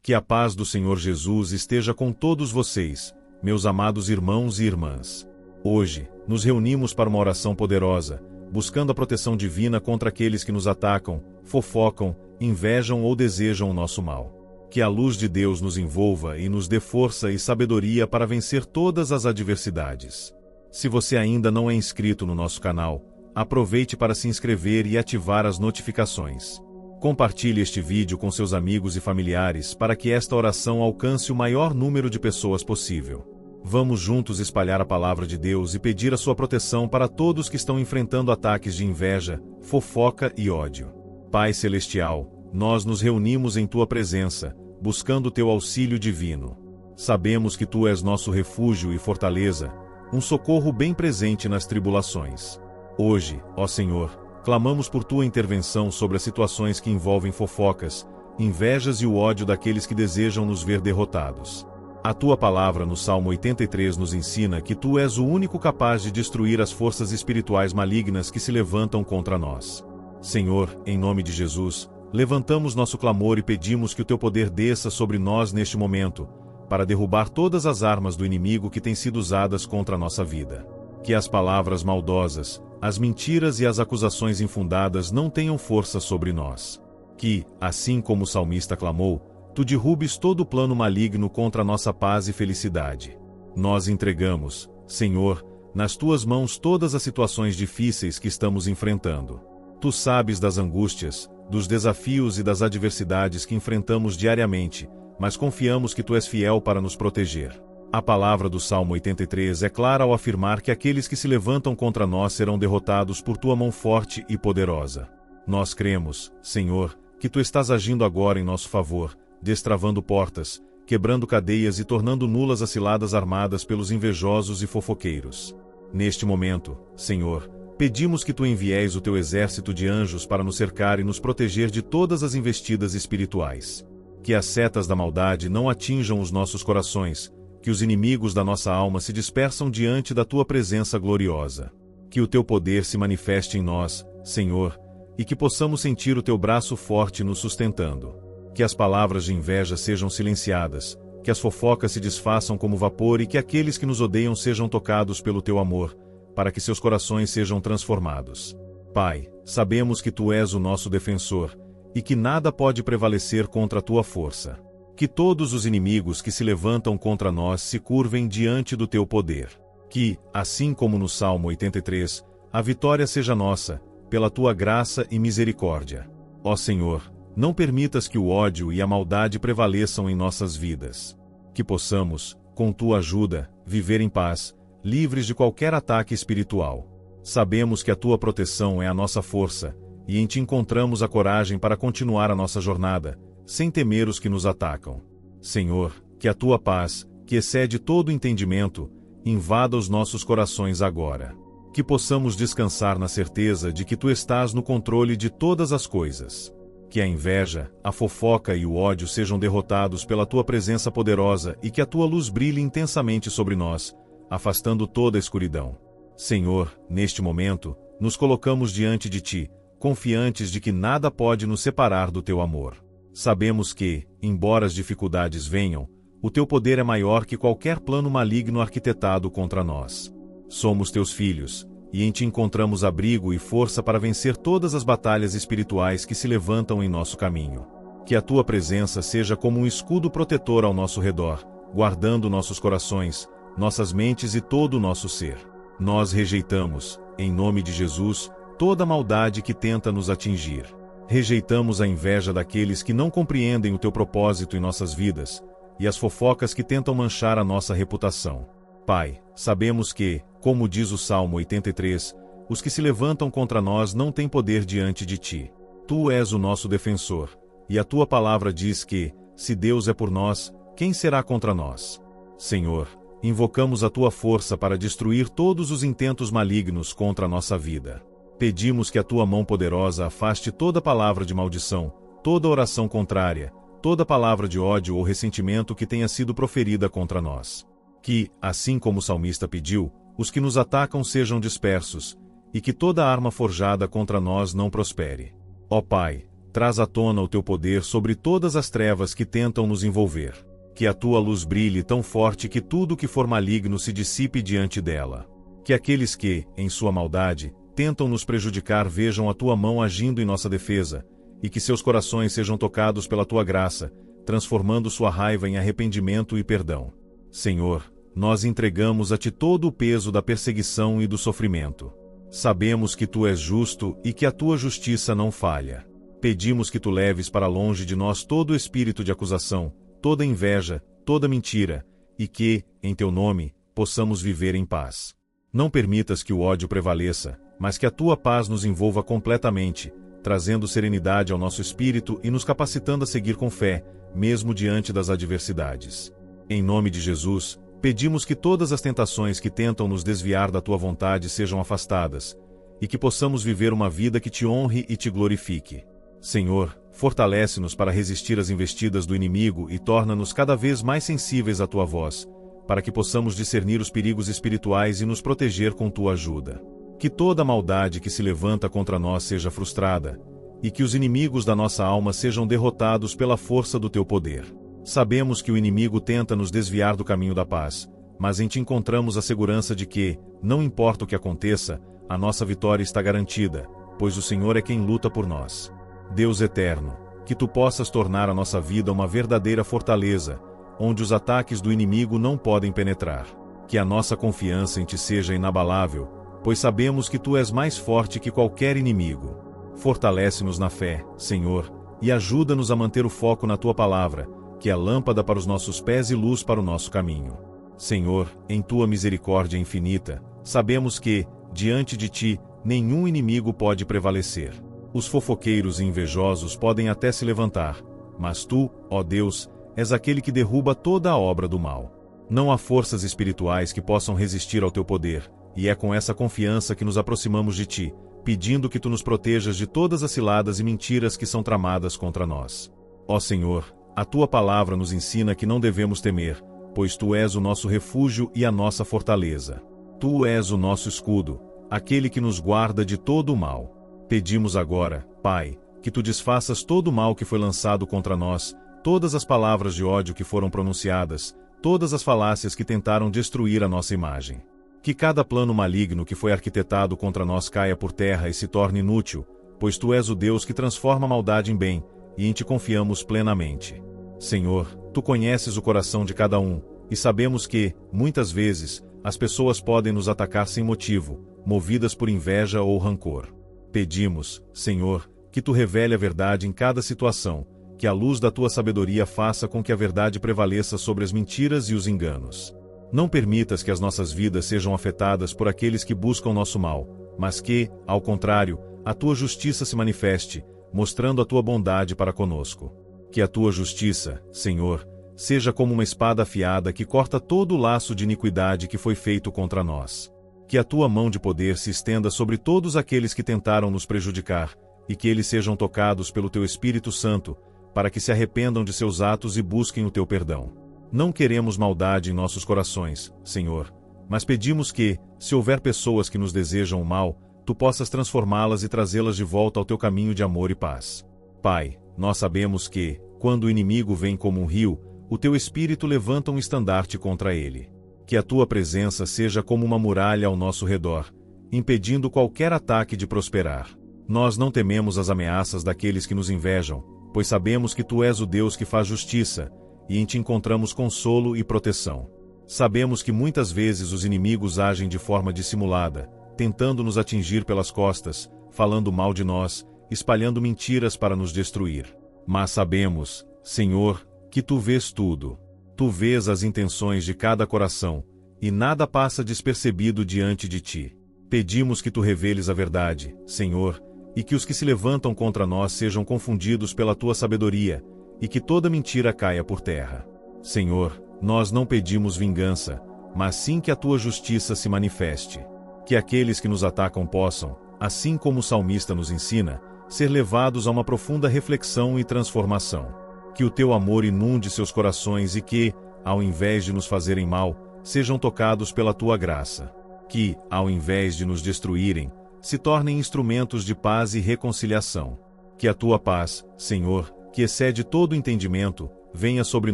Que a paz do Senhor Jesus esteja com todos vocês, meus amados irmãos e irmãs. Hoje, nos reunimos para uma oração poderosa, buscando a proteção divina contra aqueles que nos atacam, fofocam, invejam ou desejam o nosso mal. Que a luz de Deus nos envolva e nos dê força e sabedoria para vencer todas as adversidades. Se você ainda não é inscrito no nosso canal, aproveite para se inscrever e ativar as notificações. Compartilhe este vídeo com seus amigos e familiares para que esta oração alcance o maior número de pessoas possível. Vamos juntos espalhar a palavra de Deus e pedir a sua proteção para todos que estão enfrentando ataques de inveja, fofoca e ódio. Pai Celestial, nós nos reunimos em Tua presença, buscando Teu auxílio divino. Sabemos que Tu és nosso refúgio e fortaleza, um socorro bem presente nas tribulações. Hoje, ó Senhor, clamamos por Tua intervenção sobre as situações que envolvem fofocas, invejas e o ódio daqueles que desejam nos ver derrotados. A Tua palavra no Salmo 83 nos ensina que Tu és o único capaz de destruir as forças espirituais malignas que se levantam contra nós. Senhor, em nome de Jesus, levantamos nosso clamor e pedimos que o Teu poder desça sobre nós neste momento, para derrubar todas as armas do inimigo que têm sido usadas contra a nossa vida. Que as palavras maldosas, as mentiras e as acusações infundadas não tenham força sobre nós. Que, assim como o salmista clamou, Tu derrubes todo o plano maligno contra a nossa paz e felicidade. Nós entregamos, Senhor, nas Tuas mãos todas as situações difíceis que estamos enfrentando. Tu sabes das angústias, dos desafios e das adversidades que enfrentamos diariamente, mas confiamos que Tu és fiel para nos proteger. A palavra do Salmo 83 é clara ao afirmar que aqueles que se levantam contra nós serão derrotados por Tua mão forte e poderosa. Nós cremos, Senhor, que Tu estás agindo agora em nosso favor, destravando portas, quebrando cadeias e tornando nulas as ciladas armadas pelos invejosos e fofoqueiros. Neste momento, Senhor, pedimos que Tu envies o Teu exército de anjos para nos cercar e nos proteger de todas as investidas espirituais. Que as setas da maldade não atinjam os nossos corações, que os inimigos da nossa alma se dispersam diante da Tua presença gloriosa. Que o Teu poder se manifeste em nós, Senhor, e que possamos sentir o Teu braço forte nos sustentando. Que as palavras de inveja sejam silenciadas, que as fofocas se desfaçam como vapor e que aqueles que nos odeiam sejam tocados pelo Teu amor, para que seus corações sejam transformados. Pai, sabemos que Tu és o nosso defensor, e que nada pode prevalecer contra a Tua força. Que todos os inimigos que se levantam contra nós se curvem diante do Teu poder. Que, assim como no Salmo 83, a vitória seja nossa, pela Tua graça e misericórdia. Ó Senhor, não permitas que o ódio e a maldade prevaleçam em nossas vidas. Que possamos, com Tua ajuda, viver em paz, livres de qualquer ataque espiritual. Sabemos que a Tua proteção é a nossa força, e em Ti encontramos a coragem para continuar a nossa jornada, sem temer os que nos atacam. Senhor, que a Tua paz, que excede todo entendimento, invada os nossos corações agora. Que possamos descansar na certeza de que Tu estás no controle de todas as coisas. Que a inveja, a fofoca e o ódio sejam derrotados pela Tua presença poderosa e que a Tua luz brilhe intensamente sobre nós, afastando toda a escuridão. Senhor, neste momento, nos colocamos diante de Ti, confiantes de que nada pode nos separar do Teu amor. Sabemos que, embora as dificuldades venham, o Teu poder é maior que qualquer plano maligno arquitetado contra nós. Somos Teus filhos, e em Ti encontramos abrigo e força para vencer todas as batalhas espirituais que se levantam em nosso caminho. Que a Tua presença seja como um escudo protetor ao nosso redor, guardando nossos corações, nossas mentes e todo o nosso ser. Nós rejeitamos, em nome de Jesus, toda maldade que tenta nos atingir. Rejeitamos a inveja daqueles que não compreendem o Teu propósito em nossas vidas, e as fofocas que tentam manchar a nossa reputação. Pai, sabemos que, como diz o Salmo 83, os que se levantam contra nós não têm poder diante de Ti. Tu és o nosso defensor, e a Tua palavra diz que, se Deus é por nós, quem será contra nós? Senhor, invocamos a Tua força para destruir todos os intentos malignos contra a nossa vida. Pedimos que a Tua mão poderosa afaste toda palavra de maldição, toda oração contrária, toda palavra de ódio ou ressentimento que tenha sido proferida contra nós. Que, assim como o salmista pediu, os que nos atacam sejam dispersos, e que toda arma forjada contra nós não prospere. Ó Pai, traz à tona o teu poder sobre todas as trevas que tentam nos envolver. Que a tua luz brilhe tão forte que tudo que for maligno se dissipe diante dela. Que aqueles que, em sua maldade, tentam nos prejudicar vejam a tua mão agindo em nossa defesa, e que seus corações sejam tocados pela tua graça, transformando sua raiva em arrependimento e perdão. Senhor, nós entregamos a ti todo o peso da perseguição e do sofrimento. Sabemos que tu és justo e que a tua justiça não falha. Pedimos que tu leves para longe de nós todo o espírito de acusação, toda inveja, toda mentira, e que, em teu nome, possamos viver em paz. Não permitas que o ódio prevaleça, mas que a tua paz nos envolva completamente, trazendo serenidade ao nosso espírito e nos capacitando a seguir com fé, mesmo diante das adversidades. Em nome de Jesus, pedimos que todas as tentações que tentam nos desviar da tua vontade sejam afastadas, e que possamos viver uma vida que te honre e te glorifique. Senhor, fortalece-nos para resistir às investidas do inimigo e torna-nos cada vez mais sensíveis à tua voz, para que possamos discernir os perigos espirituais e nos proteger com tua ajuda. Que toda maldade que se levanta contra nós seja frustrada, e que os inimigos da nossa alma sejam derrotados pela força do teu poder. Sabemos que o inimigo tenta nos desviar do caminho da paz, mas em ti encontramos a segurança de que, não importa o que aconteça, a nossa vitória está garantida, pois o Senhor é quem luta por nós. Deus eterno, que tu possas tornar a nossa vida uma verdadeira fortaleza, onde os ataques do inimigo não podem penetrar. Que a nossa confiança em ti seja inabalável, pois sabemos que tu és mais forte que qualquer inimigo. Fortalece-nos na fé, Senhor, e ajuda-nos a manter o foco na tua palavra, que é lâmpada para os nossos pés e luz para o nosso caminho. Senhor, em tua misericórdia infinita, sabemos que, diante de ti, nenhum inimigo pode prevalecer. Os fofoqueiros e invejosos podem até se levantar, mas tu, ó Deus, és aquele que derruba toda a obra do mal. Não há forças espirituais que possam resistir ao teu poder, e é com essa confiança que nos aproximamos de ti, pedindo que tu nos protejas de todas as ciladas e mentiras que são tramadas contra nós. Ó Senhor, a tua palavra nos ensina que não devemos temer, pois tu és o nosso refúgio e a nossa fortaleza. Tu és o nosso escudo, aquele que nos guarda de todo o mal. Pedimos agora, Pai, que tu desfaças todo o mal que foi lançado contra nós, todas as palavras de ódio que foram pronunciadas, todas as falácias que tentaram destruir a nossa imagem. Que cada plano maligno que foi arquitetado contra nós caia por terra e se torne inútil, pois tu és o Deus que transforma a maldade em bem, e em ti confiamos plenamente. Senhor, tu conheces o coração de cada um, e sabemos que, muitas vezes, as pessoas podem nos atacar sem motivo, movidas por inveja ou rancor. Pedimos, Senhor, que tu revele a verdade em cada situação, que a luz da tua sabedoria faça com que a verdade prevaleça sobre as mentiras e os enganos. Não permitas que as nossas vidas sejam afetadas por aqueles que buscam nosso mal, mas que, ao contrário, a tua justiça se manifeste, mostrando a tua bondade para conosco. Que a tua justiça, Senhor, seja como uma espada afiada que corta todo o laço de iniquidade que foi feito contra nós. Que a tua mão de poder se estenda sobre todos aqueles que tentaram nos prejudicar, e que eles sejam tocados pelo teu Espírito Santo, para que se arrependam de seus atos e busquem o teu perdão. Não queremos maldade em nossos corações, Senhor, mas pedimos que, se houver pessoas que nos desejam o mal, tu possas transformá-las e trazê-las de volta ao teu caminho de amor e paz. Pai, nós sabemos que, quando o inimigo vem como um rio, o teu Espírito levanta um estandarte contra ele. Que a tua presença seja como uma muralha ao nosso redor, impedindo qualquer ataque de prosperar. Nós não tememos as ameaças daqueles que nos invejam, pois sabemos que tu és o Deus que faz justiça, e em ti encontramos consolo e proteção. Sabemos que muitas vezes os inimigos agem de forma dissimulada, tentando nos atingir pelas costas, falando mal de nós, espalhando mentiras para nos destruir. Mas sabemos, Senhor, que tu vês tudo. Tu vês as intenções de cada coração, e nada passa despercebido diante de ti. Pedimos que tu reveles a verdade, Senhor, e que os que se levantam contra nós sejam confundidos pela tua sabedoria, e que toda mentira caia por terra. Senhor, nós não pedimos vingança, mas sim que a tua justiça se manifeste. Que aqueles que nos atacam possam, assim como o salmista nos ensina, ser levados a uma profunda reflexão e transformação. Que o teu amor inunde seus corações e que, ao invés de nos fazerem mal, sejam tocados pela tua graça. Que, ao invés de nos destruírem, se tornem instrumentos de paz e reconciliação. Que a tua paz, Senhor, que excede todo entendimento, venha sobre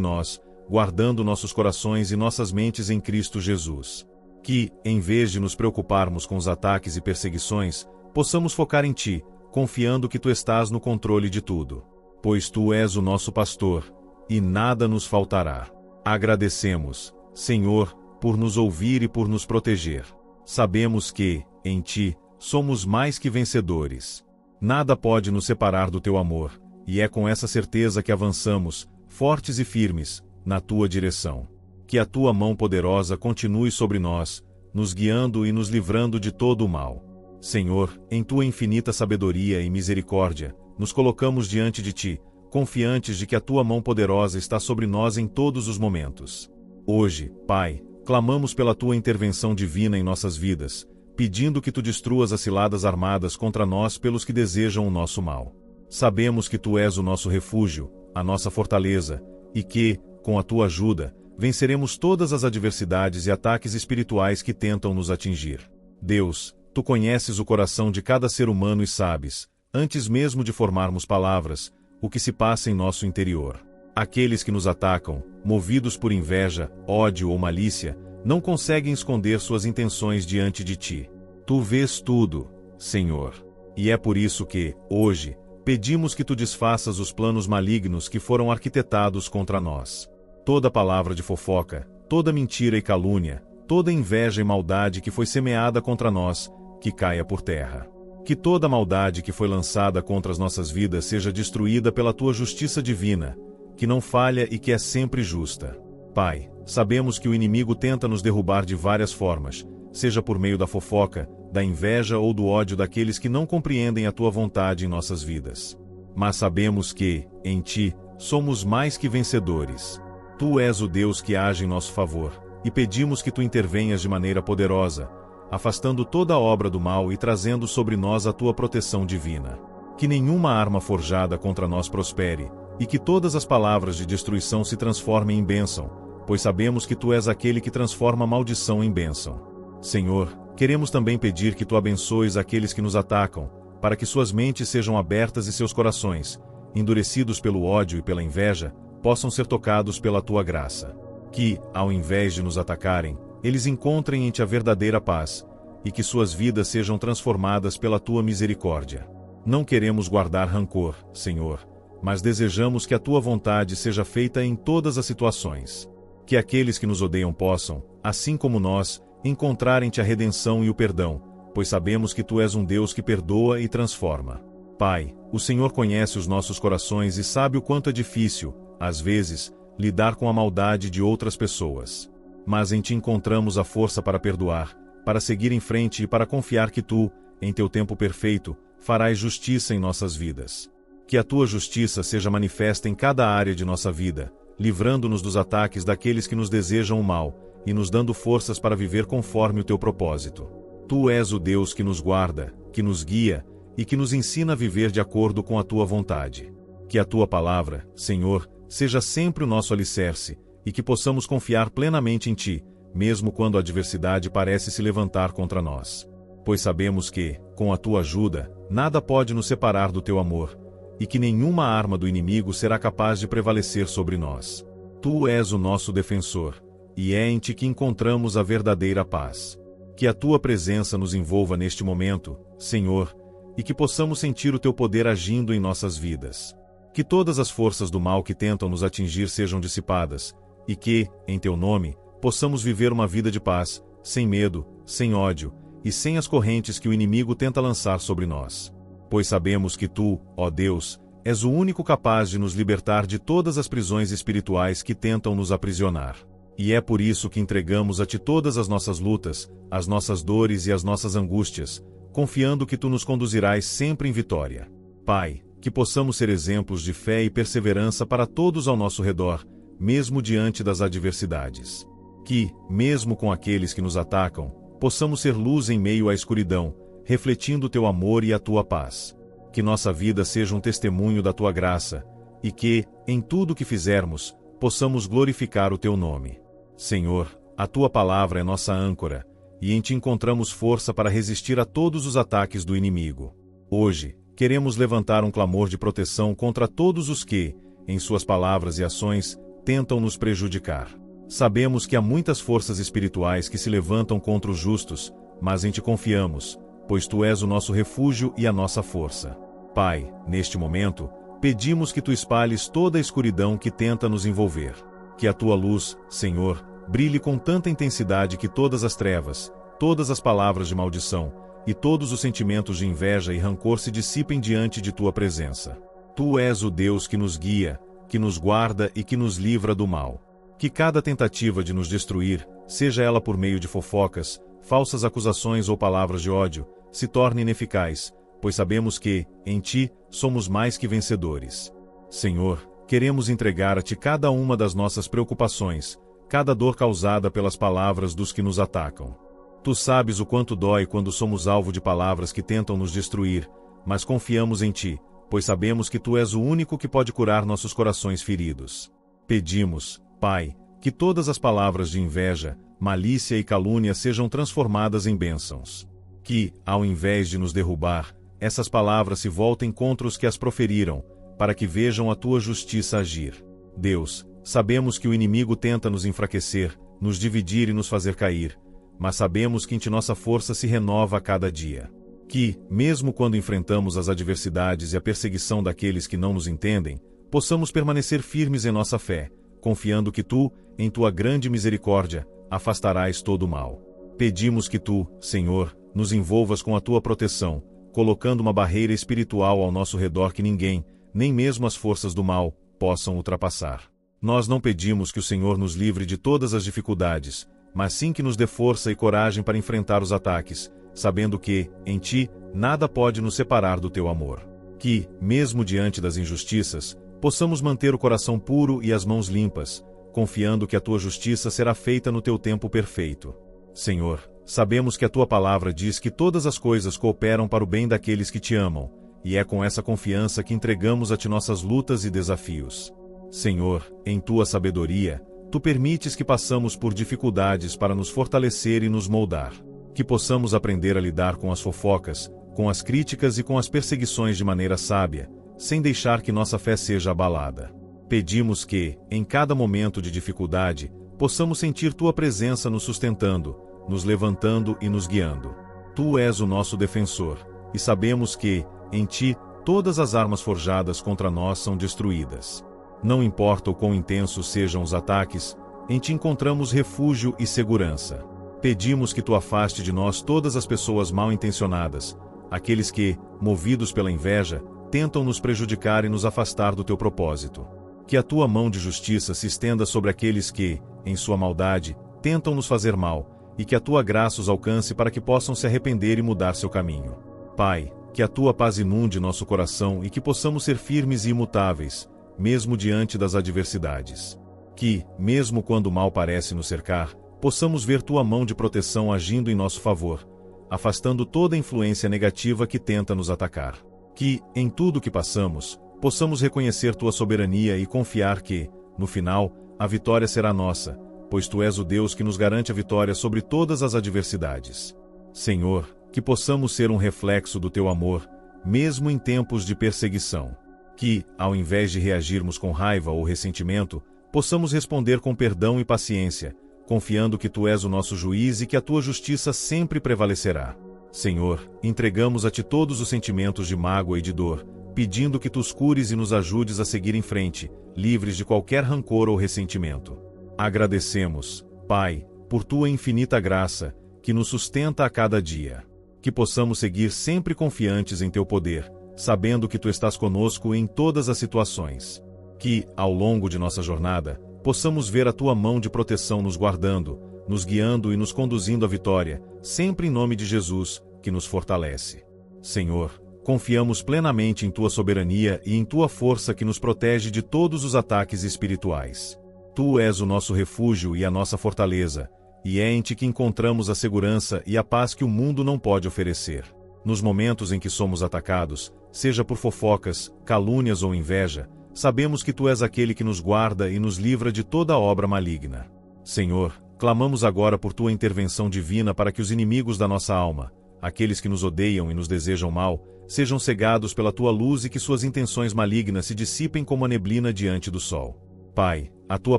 nós, guardando nossos corações e nossas mentes em Cristo Jesus. Que, em vez de nos preocuparmos com os ataques e perseguições, possamos focar em Ti, confiando que Tu estás no controle de tudo. Pois Tu és o nosso pastor, e nada nos faltará. Agradecemos, Senhor, por nos ouvir e por nos proteger. Sabemos que, em Ti, somos mais que vencedores. Nada pode nos separar do Teu amor, e é com essa certeza que avançamos, fortes e firmes, na Tua direção. Que a Tua mão poderosa continue sobre nós, nos guiando e nos livrando de todo o mal. Senhor, em Tua infinita sabedoria e misericórdia, nos colocamos diante de Ti, confiantes de que a Tua mão poderosa está sobre nós em todos os momentos. Hoje, Pai, clamamos pela Tua intervenção divina em nossas vidas, pedindo que Tu destruas as ciladas armadas contra nós pelos que desejam o nosso mal. Sabemos que Tu és o nosso refúgio, a nossa fortaleza, e que, com a Tua ajuda, venceremos todas as adversidades e ataques espirituais que tentam nos atingir. Deus, Tu conheces o coração de cada ser humano e sabes, antes mesmo de formarmos palavras, o que se passa em nosso interior. Aqueles que nos atacam, movidos por inveja, ódio ou malícia, não conseguem esconder suas intenções diante de Ti. Tu vês tudo, Senhor. E é por isso que, hoje, pedimos que Tu desfaças os planos malignos que foram arquitetados contra nós. Toda palavra de fofoca, toda mentira e calúnia, toda inveja e maldade que foi semeada contra nós, que caia por terra. Que toda maldade que foi lançada contra as nossas vidas seja destruída pela Tua justiça divina, que não falha e que é sempre justa. Pai, sabemos que o inimigo tenta nos derrubar de várias formas, seja por meio da fofoca, da inveja ou do ódio daqueles que não compreendem a Tua vontade em nossas vidas. Mas sabemos que, em Ti, somos mais que vencedores. Tu és o Deus que age em nosso favor, e pedimos que Tu intervenhas de maneira poderosa, afastando toda a obra do mal e trazendo sobre nós a Tua proteção divina. Que nenhuma arma forjada contra nós prospere, e que todas as palavras de destruição se transformem em bênção, pois sabemos que Tu és aquele que transforma a maldição em bênção. Senhor, queremos também pedir que Tu abençoes aqueles que nos atacam, para que suas mentes sejam abertas e seus corações, endurecidos pelo ódio e pela inveja, possam ser tocados pela Tua graça. Que, ao invés de nos atacarem, eles encontrem em Ti a verdadeira paz, e que suas vidas sejam transformadas pela Tua misericórdia. Não queremos guardar rancor, Senhor, mas desejamos que a Tua vontade seja feita em todas as situações. Que aqueles que nos odeiam possam, assim como nós, encontrar em Ti a redenção e o perdão, pois sabemos que Tu és um Deus que perdoa e transforma. Pai, o Senhor conhece os nossos corações e sabe o quanto é difícil, às vezes, lidar com a maldade de outras pessoas. Mas em Ti encontramos a força para perdoar, para seguir em frente e para confiar que Tu, em Teu tempo perfeito, farás justiça em nossas vidas. Que a Tua justiça seja manifesta em cada área de nossa vida, livrando-nos dos ataques daqueles que nos desejam o mal, e nos dando forças para viver conforme o Teu propósito. Tu és o Deus que nos guarda, que nos guia, e que nos ensina a viver de acordo com a Tua vontade. Que a Tua palavra, Senhor, seja sempre o nosso alicerce, e que possamos confiar plenamente em Ti, mesmo quando a adversidade parece se levantar contra nós. Pois sabemos que, com a Tua ajuda, nada pode nos separar do Teu amor, e que nenhuma arma do inimigo será capaz de prevalecer sobre nós. Tu és o nosso defensor, e é em Ti que encontramos a verdadeira paz. Que a Tua presença nos envolva neste momento, Senhor, e que possamos sentir o Teu poder agindo em nossas vidas. Que todas as forças do mal que tentam nos atingir sejam dissipadas, e que, em Teu nome, possamos viver uma vida de paz, sem medo, sem ódio, e sem as correntes que o inimigo tenta lançar sobre nós. Pois sabemos que Tu, ó Deus, és o único capaz de nos libertar de todas as prisões espirituais que tentam nos aprisionar. E é por isso que entregamos a Ti todas as nossas lutas, as nossas dores e as nossas angústias, confiando que Tu nos conduzirás sempre em vitória. Pai, que possamos ser exemplos de fé e perseverança para todos ao nosso redor, mesmo diante das adversidades. Que, mesmo com aqueles que nos atacam, possamos ser luz em meio à escuridão, refletindo o Teu amor e a Tua paz. Que nossa vida seja um testemunho da Tua graça, e que, em tudo o que fizermos, possamos glorificar o Teu nome. Senhor, a Tua palavra é nossa âncora, e em Ti encontramos força para resistir a todos os ataques do inimigo. Hoje, queremos levantar um clamor de proteção contra todos os que, em suas palavras e ações, tentam nos prejudicar. Sabemos que há muitas forças espirituais que se levantam contra os justos, mas em ti confiamos, pois tu és o nosso refúgio e a nossa força. Pai, neste momento, pedimos que tu espalhes toda a escuridão que tenta nos envolver. Que a tua luz, Senhor, brilhe com tanta intensidade que todas as trevas, todas as palavras de maldição, e todos os sentimentos de inveja e rancor se dissipem diante de tua presença. Tu és o Deus que nos guia, que nos guarda e que nos livra do mal. Que cada tentativa de nos destruir, seja ela por meio de fofocas, falsas acusações ou palavras de ódio, se torne ineficaz, pois sabemos que, em ti, somos mais que vencedores. Senhor, queremos entregar a ti cada uma das nossas preocupações, cada dor causada pelas palavras dos que nos atacam. Tu sabes o quanto dói quando somos alvo de palavras que tentam nos destruir, mas confiamos em ti, pois sabemos que tu és o único que pode curar nossos corações feridos. Pedimos, Pai, que todas as palavras de inveja, malícia e calúnia sejam transformadas em bênçãos. Que, ao invés de nos derrubar, essas palavras se voltem contra os que as proferiram, para que vejam a tua justiça agir. Deus, sabemos que o inimigo tenta nos enfraquecer, nos dividir e nos fazer cair, mas sabemos que em ti nossa força se renova a cada dia. Que, mesmo quando enfrentamos as adversidades e a perseguição daqueles que não nos entendem, possamos permanecer firmes em nossa fé, confiando que tu, em tua grande misericórdia, afastarás todo o mal. Pedimos que tu, Senhor, nos envolvas com a tua proteção, colocando uma barreira espiritual ao nosso redor que ninguém, nem mesmo as forças do mal, possam ultrapassar. Nós não pedimos que o Senhor nos livre de todas as dificuldades, mas sim que nos dê força e coragem para enfrentar os ataques, sabendo que, em ti, nada pode nos separar do teu amor. Que, mesmo diante das injustiças, possamos manter o coração puro e as mãos limpas, confiando que a tua justiça será feita no teu tempo perfeito. Senhor, sabemos que a tua palavra diz que todas as coisas cooperam para o bem daqueles que te amam, e é com essa confiança que entregamos a ti nossas lutas e desafios. Senhor, em tua sabedoria, tu permites que passamos por dificuldades para nos fortalecer e nos moldar. Que possamos aprender a lidar com as fofocas, com as críticas e com as perseguições de maneira sábia, sem deixar que nossa fé seja abalada. Pedimos que, em cada momento de dificuldade, possamos sentir tua presença nos sustentando, nos levantando e nos guiando. Tu és o nosso defensor, e sabemos que, em ti, todas as armas forjadas contra nós são destruídas. Não importa o quão intensos sejam os ataques, em ti encontramos refúgio e segurança. Pedimos que tu afaste de nós todas as pessoas mal intencionadas, aqueles que, movidos pela inveja, tentam nos prejudicar e nos afastar do teu propósito. Que a tua mão de justiça se estenda sobre aqueles que, em sua maldade, tentam nos fazer mal, e que a tua graça os alcance para que possam se arrepender e mudar seu caminho. Pai, que a tua paz inunde nosso coração e que possamos ser firmes e imutáveis, mesmo diante das adversidades. Que, mesmo quando o mal parece nos cercar, possamos ver tua mão de proteção agindo em nosso favor, afastando toda influência negativa que tenta nos atacar. Que, em tudo que passamos, possamos reconhecer tua soberania e confiar que, no final, a vitória será nossa, pois tu és o Deus que nos garante a vitória sobre todas as adversidades. Senhor, que possamos ser um reflexo do teu amor, mesmo em tempos de perseguição. Que, ao invés de reagirmos com raiva ou ressentimento, possamos responder com perdão e paciência, confiando que tu és o nosso juiz e que a tua justiça sempre prevalecerá. Senhor, entregamos a ti todos os sentimentos de mágoa e de dor, pedindo que tu os cures e nos ajudes a seguir em frente, livres de qualquer rancor ou ressentimento. Agradecemos, Pai, por tua infinita graça, que nos sustenta a cada dia. Que possamos seguir sempre confiantes em teu poder, sabendo que tu estás conosco em todas as situações. Que, ao longo de nossa jornada, possamos ver a tua mão de proteção nos guardando, nos guiando e nos conduzindo à vitória, sempre em nome de Jesus, que nos fortalece. Senhor, confiamos plenamente em tua soberania e em tua força que nos protege de todos os ataques espirituais. Tu és o nosso refúgio e a nossa fortaleza, e é em ti que encontramos a segurança e a paz que o mundo não pode oferecer. Nos momentos em que somos atacados, seja por fofocas, calúnias ou inveja, sabemos que tu és aquele que nos guarda e nos livra de toda obra maligna. Senhor, clamamos agora por tua intervenção divina para que os inimigos da nossa alma, aqueles que nos odeiam e nos desejam mal, sejam cegados pela tua luz e que suas intenções malignas se dissipem como a neblina diante do sol. Pai, a tua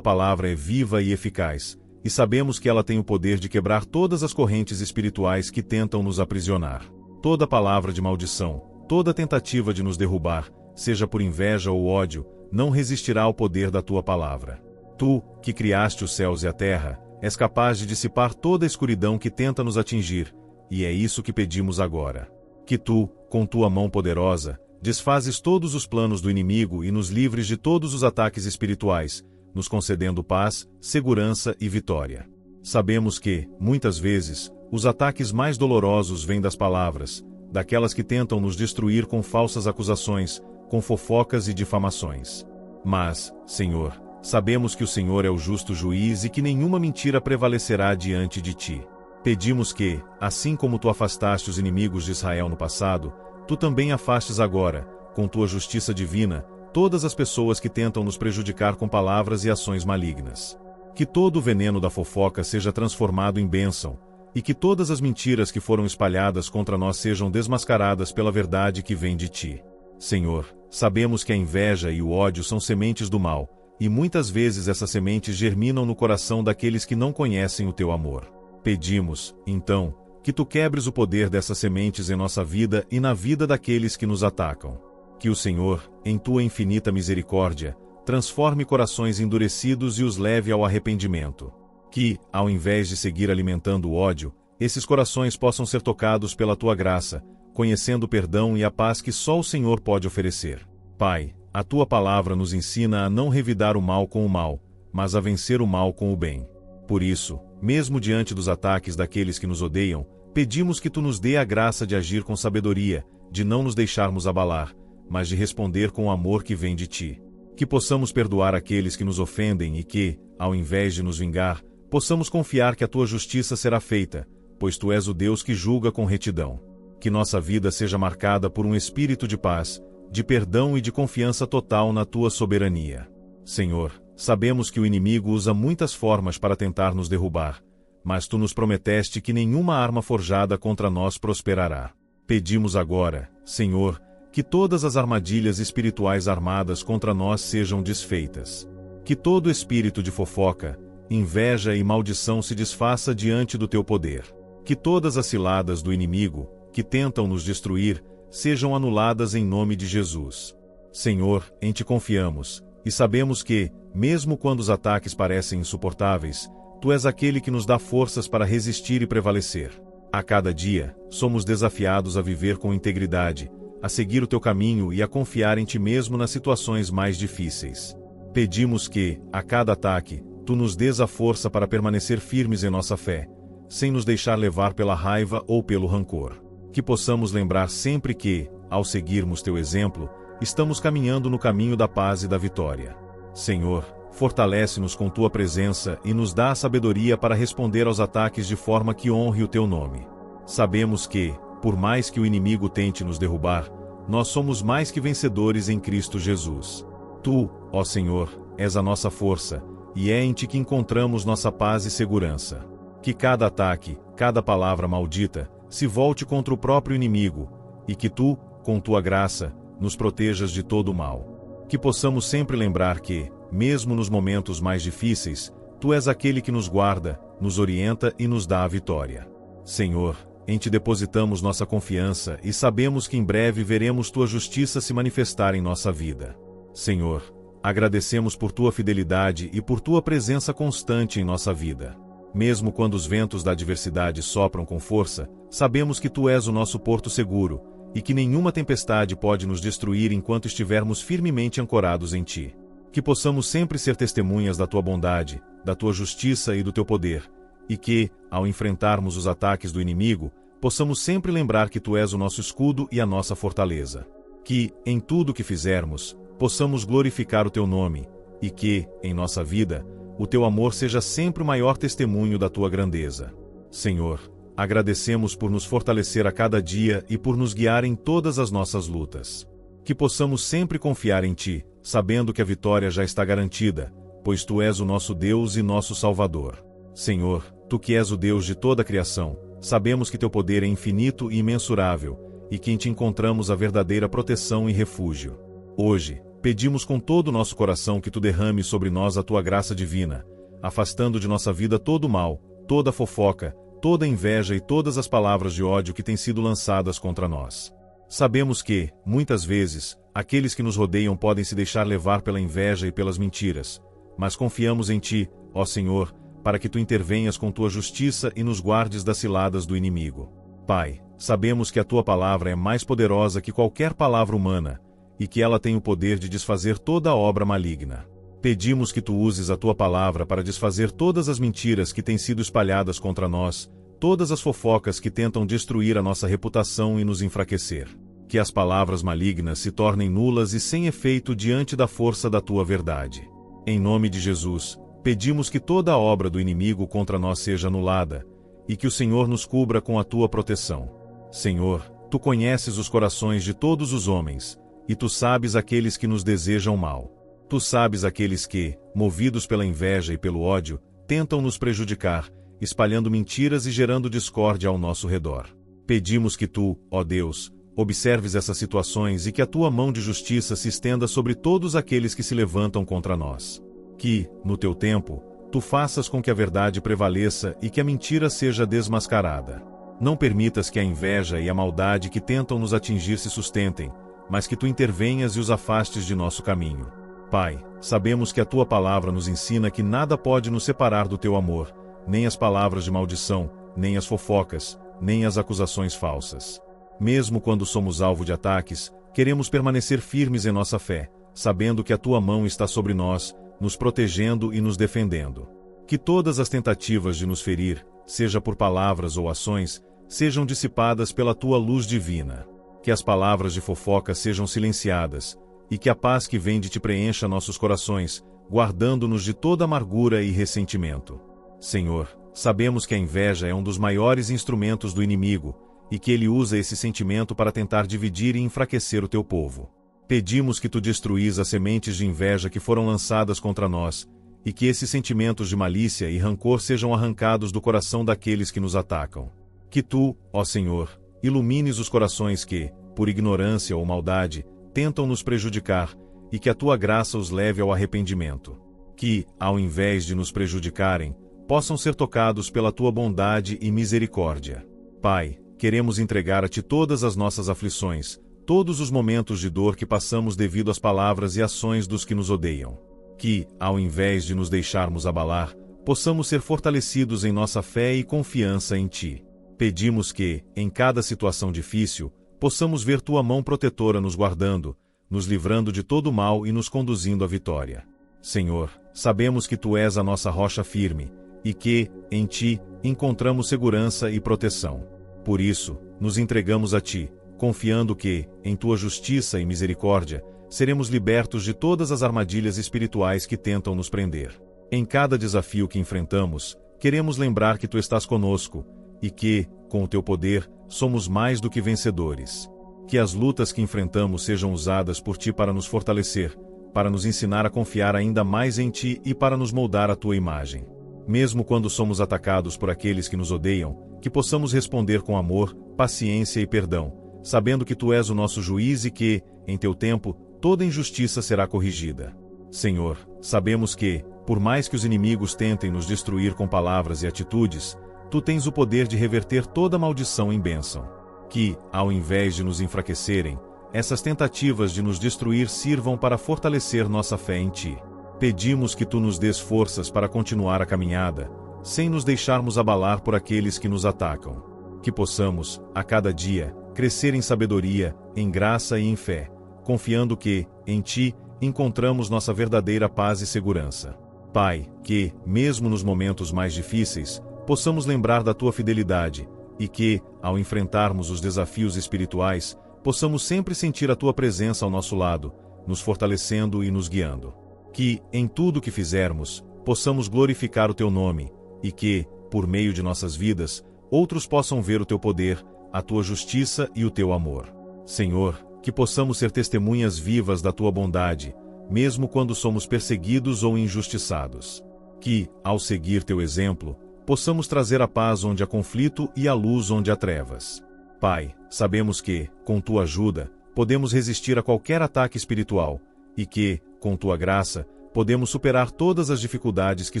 palavra é viva e eficaz, e sabemos que ela tem o poder de quebrar todas as correntes espirituais que tentam nos aprisionar. Toda palavra de maldição, toda tentativa de nos derrubar, seja por inveja ou ódio, não resistirá ao poder da tua palavra. Tu, que criaste os céus e a terra, és capaz de dissipar toda a escuridão que tenta nos atingir, e é isso que pedimos agora. Que tu, com tua mão poderosa, desfazes todos os planos do inimigo e nos livres de todos os ataques espirituais, nos concedendo paz, segurança e vitória. Sabemos que, muitas vezes, os ataques mais dolorosos vêm das palavras, daquelas que tentam nos destruir com falsas acusações, com fofocas e difamações. Mas, Senhor, sabemos que o Senhor é o justo juiz e que nenhuma mentira prevalecerá diante de ti. Pedimos que, assim como tu afastaste os inimigos de Israel no passado, tu também afastes agora, com tua justiça divina, todas as pessoas que tentam nos prejudicar com palavras e ações malignas. Que todo o veneno da fofoca seja transformado em bênção, e que todas as mentiras que foram espalhadas contra nós sejam desmascaradas pela verdade que vem de ti. Senhor, sabemos que a inveja e o ódio são sementes do mal, e muitas vezes essas sementes germinam no coração daqueles que não conhecem o teu amor. Pedimos, então, que tu quebres o poder dessas sementes em nossa vida e na vida daqueles que nos atacam. Que o Senhor, em tua infinita misericórdia, transforme corações endurecidos e os leve ao arrependimento. Que, ao invés de seguir alimentando o ódio, esses corações possam ser tocados pela tua graça, conhecendo o perdão e a paz que só o Senhor pode oferecer. Pai, a tua palavra nos ensina a não revidar o mal com o mal, mas a vencer o mal com o bem. Por isso, mesmo diante dos ataques daqueles que nos odeiam, pedimos que tu nos dê a graça de agir com sabedoria, de não nos deixarmos abalar, mas de responder com o amor que vem de ti. Que possamos perdoar aqueles que nos ofendem e que, ao invés de nos vingar, possamos confiar que a tua justiça será feita, pois tu és o Deus que julga com retidão. Que nossa vida seja marcada por um espírito de paz, de perdão e de confiança total na tua soberania. Senhor, sabemos que o inimigo usa muitas formas para tentar nos derrubar, mas tu nos prometeste que nenhuma arma forjada contra nós prosperará. Pedimos agora, Senhor, que todas as armadilhas espirituais armadas contra nós sejam desfeitas. Que todo espírito de fofoca, inveja e maldição se desfaça diante do teu poder. Que todas as ciladas do inimigo, que tentam nos destruir, sejam anuladas em nome de Jesus. Senhor, em ti confiamos, e sabemos que, mesmo quando os ataques parecem insuportáveis, tu és aquele que nos dá forças para resistir e prevalecer. A cada dia, somos desafiados a viver com integridade, a seguir o teu caminho e a confiar em ti mesmo nas situações mais difíceis. Pedimos que, a cada ataque, tu nos dês a força para permanecer firmes em nossa fé, sem nos deixar levar pela raiva ou pelo rancor. Que possamos lembrar sempre que, ao seguirmos teu exemplo, estamos caminhando no caminho da paz e da vitória. Senhor, fortalece-nos com tua presença e nos dá a sabedoria para responder aos ataques de forma que honre o teu nome. Sabemos que, por mais que o inimigo tente nos derrubar, nós somos mais que vencedores em Cristo Jesus. Tu, ó Senhor, és a nossa força, e é em ti que encontramos nossa paz e segurança. Que cada ataque, cada palavra maldita, se volte contra o próprio inimigo, e que tu, com tua graça, nos protejas de todo o mal. Que possamos sempre lembrar que, mesmo nos momentos mais difíceis, tu és aquele que nos guarda, nos orienta e nos dá a vitória. Senhor, em ti depositamos nossa confiança e sabemos que em breve veremos tua justiça se manifestar em nossa vida. Senhor, agradecemos por tua fidelidade e por tua presença constante em nossa vida. Mesmo quando os ventos da adversidade sopram com força, sabemos que tu és o nosso porto seguro, e que nenhuma tempestade pode nos destruir enquanto estivermos firmemente ancorados em ti. Que possamos sempre ser testemunhas da tua bondade, da tua justiça e do teu poder, e que, ao enfrentarmos os ataques do inimigo, possamos sempre lembrar que tu és o nosso escudo e a nossa fortaleza. Que, em tudo o que fizermos, possamos glorificar o teu nome, e que, em nossa vida, o teu amor seja sempre o maior testemunho da tua grandeza. Senhor, agradecemos por nos fortalecer a cada dia e por nos guiar em todas as nossas lutas. Que possamos sempre confiar em ti, sabendo que a vitória já está garantida, pois tu és o nosso Deus e nosso Salvador. Senhor, tu que és o Deus de toda a criação, sabemos que teu poder é infinito e imensurável, e que em ti encontramos a verdadeira proteção e refúgio. Hoje, pedimos com todo o nosso coração que tu derrames sobre nós a tua graça divina, afastando de nossa vida todo o mal, toda a fofoca, toda a inveja e todas as palavras de ódio que têm sido lançadas contra nós. Sabemos que, muitas vezes, aqueles que nos rodeiam podem se deixar levar pela inveja e pelas mentiras, mas confiamos em ti, ó Senhor, para que tu intervenhas com tua justiça e nos guardes das ciladas do inimigo. Pai, sabemos que a tua palavra é mais poderosa que qualquer palavra humana, e que ela tem o poder de desfazer toda a obra maligna. Pedimos que tu uses a tua palavra para desfazer todas as mentiras que têm sido espalhadas contra nós, todas as fofocas que tentam destruir a nossa reputação e nos enfraquecer. Que as palavras malignas se tornem nulas e sem efeito diante da força da tua verdade. Em nome de Jesus, pedimos que toda a obra do inimigo contra nós seja anulada, e que o Senhor nos cubra com a tua proteção. Senhor, tu conheces os corações de todos os homens, e tu sabes aqueles que nos desejam mal. Tu sabes aqueles que, movidos pela inveja e pelo ódio, tentam nos prejudicar, espalhando mentiras e gerando discórdia ao nosso redor. Pedimos que tu, ó Deus, observes essas situações e que a tua mão de justiça se estenda sobre todos aqueles que se levantam contra nós. Que, no teu tempo, tu faças com que a verdade prevaleça e que a mentira seja desmascarada. Não permitas que a inveja e a maldade que tentam nos atingir se sustentem, mas que tu intervenhas e os afastes de nosso caminho. Pai, sabemos que a tua palavra nos ensina que nada pode nos separar do teu amor, nem as palavras de maldição, nem as fofocas, nem as acusações falsas. Mesmo quando somos alvo de ataques, queremos permanecer firmes em nossa fé, sabendo que a tua mão está sobre nós, nos protegendo e nos defendendo. Que todas as tentativas de nos ferir, seja por palavras ou ações, sejam dissipadas pela tua luz divina. Que as palavras de fofoca sejam silenciadas, e que a paz que vem de ti preencha nossos corações, guardando-nos de toda amargura e ressentimento. Senhor, sabemos que a inveja é um dos maiores instrumentos do inimigo, e que ele usa esse sentimento para tentar dividir e enfraquecer o teu povo. Pedimos que tu destruís as sementes de inveja que foram lançadas contra nós, e que esses sentimentos de malícia e rancor sejam arrancados do coração daqueles que nos atacam. Que tu, ó Senhor, ilumines os corações que, por ignorância ou maldade, tentam nos prejudicar, e que a tua graça os leve ao arrependimento. Que, ao invés de nos prejudicarem, possam ser tocados pela tua bondade e misericórdia. Pai, queremos entregar a ti todas as nossas aflições, todos os momentos de dor que passamos devido às palavras e ações dos que nos odeiam. Que, ao invés de nos deixarmos abalar, possamos ser fortalecidos em nossa fé e confiança em ti. Pedimos que, em cada situação difícil, possamos ver tua mão protetora nos guardando, nos livrando de todo o mal e nos conduzindo à vitória. Senhor, sabemos que tu és a nossa rocha firme, e que, em ti, encontramos segurança e proteção. Por isso, nos entregamos a ti, confiando que, em tua justiça e misericórdia, seremos libertos de todas as armadilhas espirituais que tentam nos prender. Em cada desafio que enfrentamos, queremos lembrar que tu estás conosco, e que, com o teu poder, somos mais do que vencedores. Que as lutas que enfrentamos sejam usadas por ti para nos fortalecer, para nos ensinar a confiar ainda mais em ti e para nos moldar à tua imagem. Mesmo quando somos atacados por aqueles que nos odeiam, que possamos responder com amor, paciência e perdão, sabendo que tu és o nosso juiz e que, em teu tempo, toda injustiça será corrigida. Senhor, sabemos que, por mais que os inimigos tentem nos destruir com palavras e atitudes, tu tens o poder de reverter toda maldição em bênção. Que, ao invés de nos enfraquecerem, essas tentativas de nos destruir sirvam para fortalecer nossa fé em ti. Pedimos que tu nos dês forças para continuar a caminhada, sem nos deixarmos abalar por aqueles que nos atacam. Que possamos, a cada dia, crescer em sabedoria, em graça e em fé, confiando que, em ti, encontramos nossa verdadeira paz e segurança. Pai, que, mesmo nos momentos mais difíceis, possamos lembrar da tua fidelidade, e que, ao enfrentarmos os desafios espirituais, possamos sempre sentir a tua presença ao nosso lado, nos fortalecendo e nos guiando. Que, em tudo o que fizermos, possamos glorificar o teu nome, e que, por meio de nossas vidas, outros possam ver o teu poder, a tua justiça e o teu amor. Senhor, que possamos ser testemunhas vivas da tua bondade, mesmo quando somos perseguidos ou injustiçados. Que, ao seguir teu exemplo, possamos trazer a paz onde há conflito e a luz onde há trevas. Pai, sabemos que, com Tua ajuda, podemos resistir a qualquer ataque espiritual, e que, com Tua graça, podemos superar todas as dificuldades que